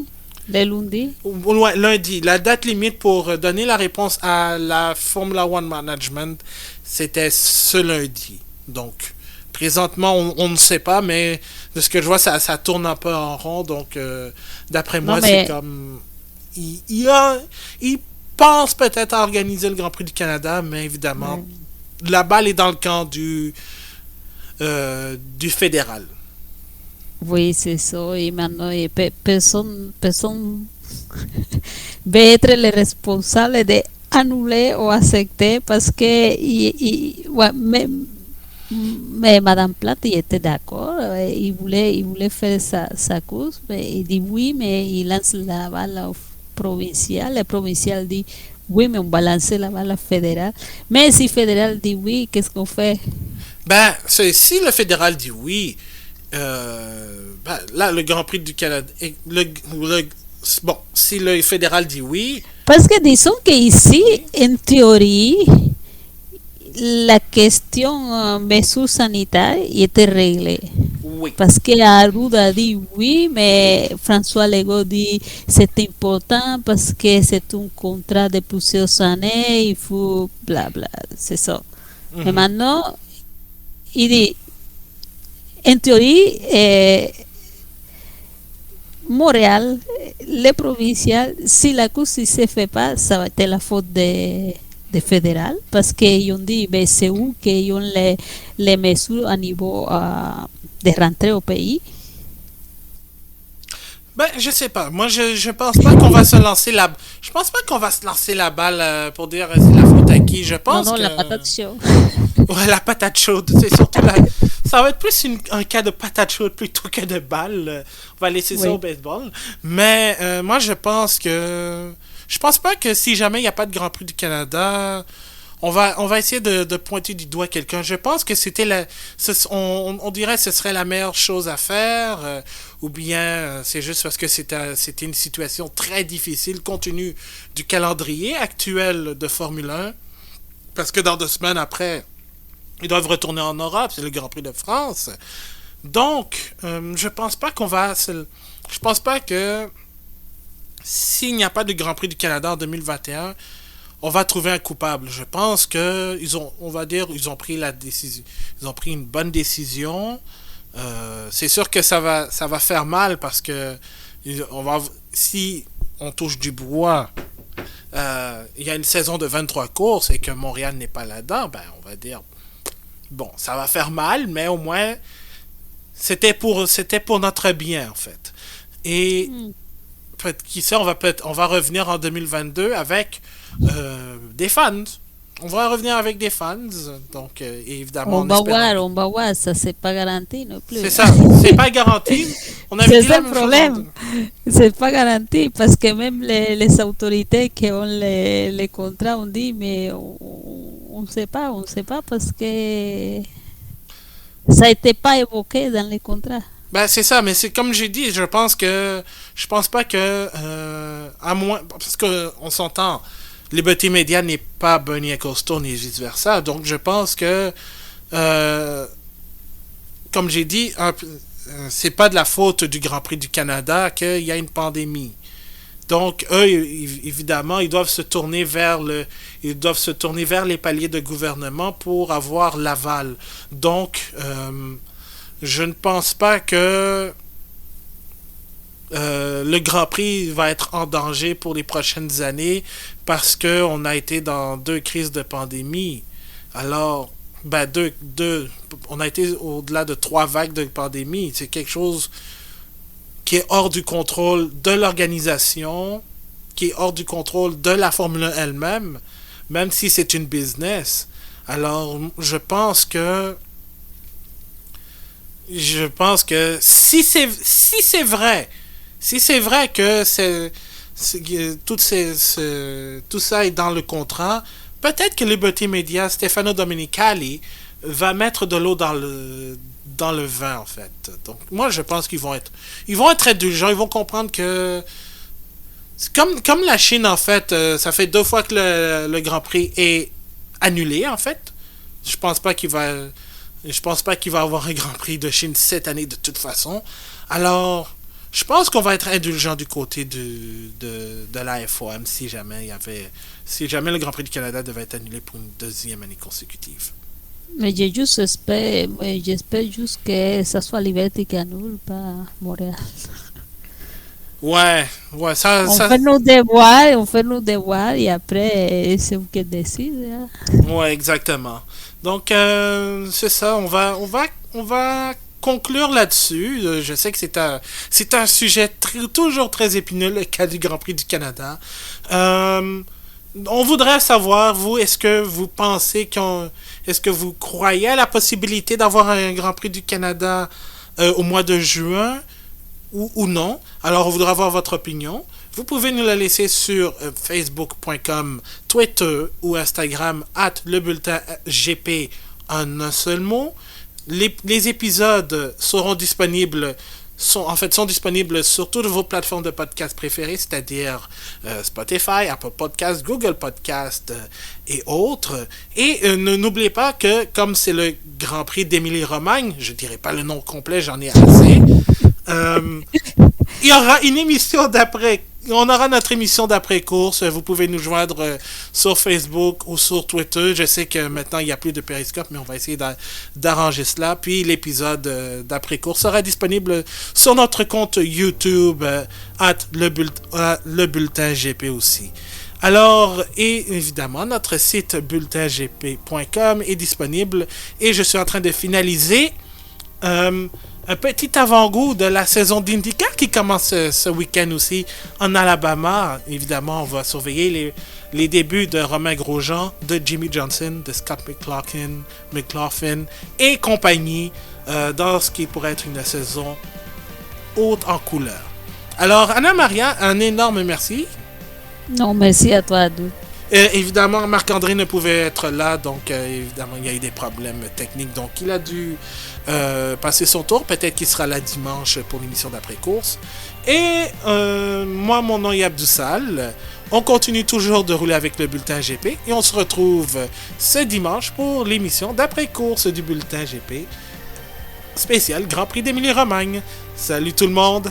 le lundi. Ouais, lundi. La date limite pour donner la réponse à la Formula One Management, c'était ce lundi. Donc, présentement, on ne sait pas, mais de ce que je vois, ça tourne un peu en rond. Donc, d'après Non, moi, c'est mais comme... Il pense peut-être à organiser le Grand Prix du Canada, mais évidemment, ouais. la balle est dans le camp du fédéral. Oui, c'est ça. Et maintenant, personne va être le responsable de annuler ou accepter parce que ouais, mais Madame Platt il était d'accord. Il voulait faire sa course. Mais il dit oui, mais il lance la balle au provincial. Le provincial dit oui, mais on va lancer la balle fédérale. Mais si fédéral dit oui, qu'est-ce qu'on fait? Si le fédéral dit oui, euh, Ben, là, le Grand Prix du Canada. Bon, si le fédéral dit oui, Parce que disons qu'ici, oui, en théorie, la question mesures sanitaires était réglée. oui. Parce que Arruda dit oui, mais François Legault dit c'est important parce que c'est un contrat de plusieurs années, il faut bla bla, c'est ça. Mais Mhm. maintenant, il dit, en théorie, Montréal, les provinciales, si la cosa ne se fait pas, ça va être la faute de fédéral, parce qu'ils ont dit, ben, c'est où qu'ils ont les mesures à niveau de rentrer au pays. Ben, je sais pas. Moi, je pense pas qu'on va se lancer la. Je pense pas qu'on va se lancer la balle pour dire c'est la faute à qui. Je Non, pense non, que. la patate chaude. Ouais, la patate chaude. C'est surtout la. Ça va être plus un cas de patate chaude plutôt que de balle. On va laisser ça au Oui. baseball. Mais moi, je pense que. Je pense pas que si jamais il n'y a pas de Grand Prix du Canada, on va essayer de pointer du doigt quelqu'un. Je pense que c'était on dirait que ce serait la meilleure chose à faire, ou bien c'est juste parce que c'était une situation très difficile compte tenu du calendrier actuel de Formule 1. Parce que dans 2 semaines après, ils doivent retourner en Europe, c'est le Grand Prix de France. Donc, je pense pas qu'on va. Je pense pas que s'il n'y a pas de Grand Prix du Canada en 2021, on va trouver un coupable. Je pense que on va dire, ils ont pris la décision, ils ont pris une bonne décision. C'est sûr que ça va faire mal parce que si on touche du bois, il y a une saison de 23 courses et que Montréal n'est pas là-dedans, ben on va dire, bon, ça va faire mal, mais au moins c'était pour notre bien en fait. Et Mm. qui sait, on va revenir en 2022 avec des fans. On va revenir avec des fans. Donc, évidemment, en espérant. On va voir, ça c'est pas garanti non plus. C'est ça. C'est pas garanti. On avait C'est dit la ça le même chose en problème. C'est pas garanti parce que même les autorités qui ont les contrats ont dit, mais on ne sait pas, on ne sait pas parce que ça n'était pas évoqué dans les contrats. Ben, c'est ça, mais c'est comme j'ai dit, je pense pas que à moins parce que on s'entend, Liberty Media n'est pas Bernie Ecclestone et vice versa, donc je pense que euh, comme j'ai dit, c'est pas de la faute du Grand Prix du Canada qu'il y a une pandémie. Donc, eux, évidemment, ils doivent se tourner vers les paliers de gouvernement pour avoir l'aval. Donc, je ne pense pas que le Grand Prix va être en danger pour les prochaines années parce qu'on a été dans 2 crises de pandémie. Alors, ben, on a été au-delà de 3 vagues de pandémie. C'est quelque chose qui est hors du contrôle de l'organisation, qui est hors du contrôle de la Formule 1 elle-même, même si c'est une business. Alors, je pense que si c'est vrai que tout ça est dans le contrat, peut-être que Liberty Media, Stefano Domenicali, va mettre de l'eau dans le vin en fait. Donc moi je pense qu'ils vont être indulgents, ils vont comprendre que c'est comme la Chine en fait, ça fait 2 fois que le Grand Prix est annulé en fait. Je pense pas qu'il va je pense pas qu'il va avoir un Grand Prix de Chine cette année de toute façon. Alors, je pense qu'on va être indulgent du côté de la FOM si jamais le Grand Prix du Canada devait être annulé pour une 2e année consécutive. Mais j'espère juste que ça soit Liberty qui annule, pas Montréal. Ouais, ouais, ça, On fait nos devoirs et après c'est vous qui décidez. Hein. ouais, exactement. Donc, c'est ça, on va conclure là-dessus. Je sais que c'est un sujet toujours très épineux, le cas du Grand Prix du Canada. Euh, on voudrait savoir, vous, est-ce que vous croyez à la possibilité d'avoir un Grand Prix du Canada au mois de juin ou non? Alors, on voudra avoir votre opinion. Vous pouvez nous la laisser sur facebook.com, Twitter ou Instagram @le bulletin GP en un seul mot. Les épisodes seront disponibles sont disponibles sur toutes vos plateformes de podcast préférées, c'est-à-dire Spotify, Apple Podcast, Google Podcast et autres. Et n'oubliez pas que, comme c'est le Grand Prix d'Émilie-Romagne, je dirais pas le nom complet, j'en ai assez, il y aura une émission d'après. On aura notre émission d'après-course. Vous pouvez nous joindre sur Facebook ou sur Twitter. Je sais que maintenant, il n'y a plus de Periscope, mais on va essayer d'arranger cela. Puis l'épisode d'après-course sera disponible sur notre compte YouTube, le bulletin GP aussi. Alors, et évidemment, notre site bulletingp.com est disponible et je suis en train de finaliser un petit avant-goût de la saison d'IndyCar qui commence ce week-end aussi en Alabama. Évidemment, on va surveiller les débuts de Romain Grosjean, de Jimmy Johnson, de Scott McLaughlin et compagnie dans ce qui pourrait être une saison haute en couleur. Alors, Anna-Maria, un énorme merci. Non, merci à toi, Adou. Évidemment, Marc-André ne pouvait être là, donc évidemment, il y a eu des problèmes techniques, donc il a dû passer son tour. Peut-être qu'il sera là dimanche pour l'émission d'après-course. Et moi, mon nom est Abdoussal. On continue toujours de rouler avec le bulletin GP et on se retrouve ce dimanche pour l'émission d'après-course du bulletin GP spécial Grand Prix d'Émilie-Romagne. Salut tout le monde!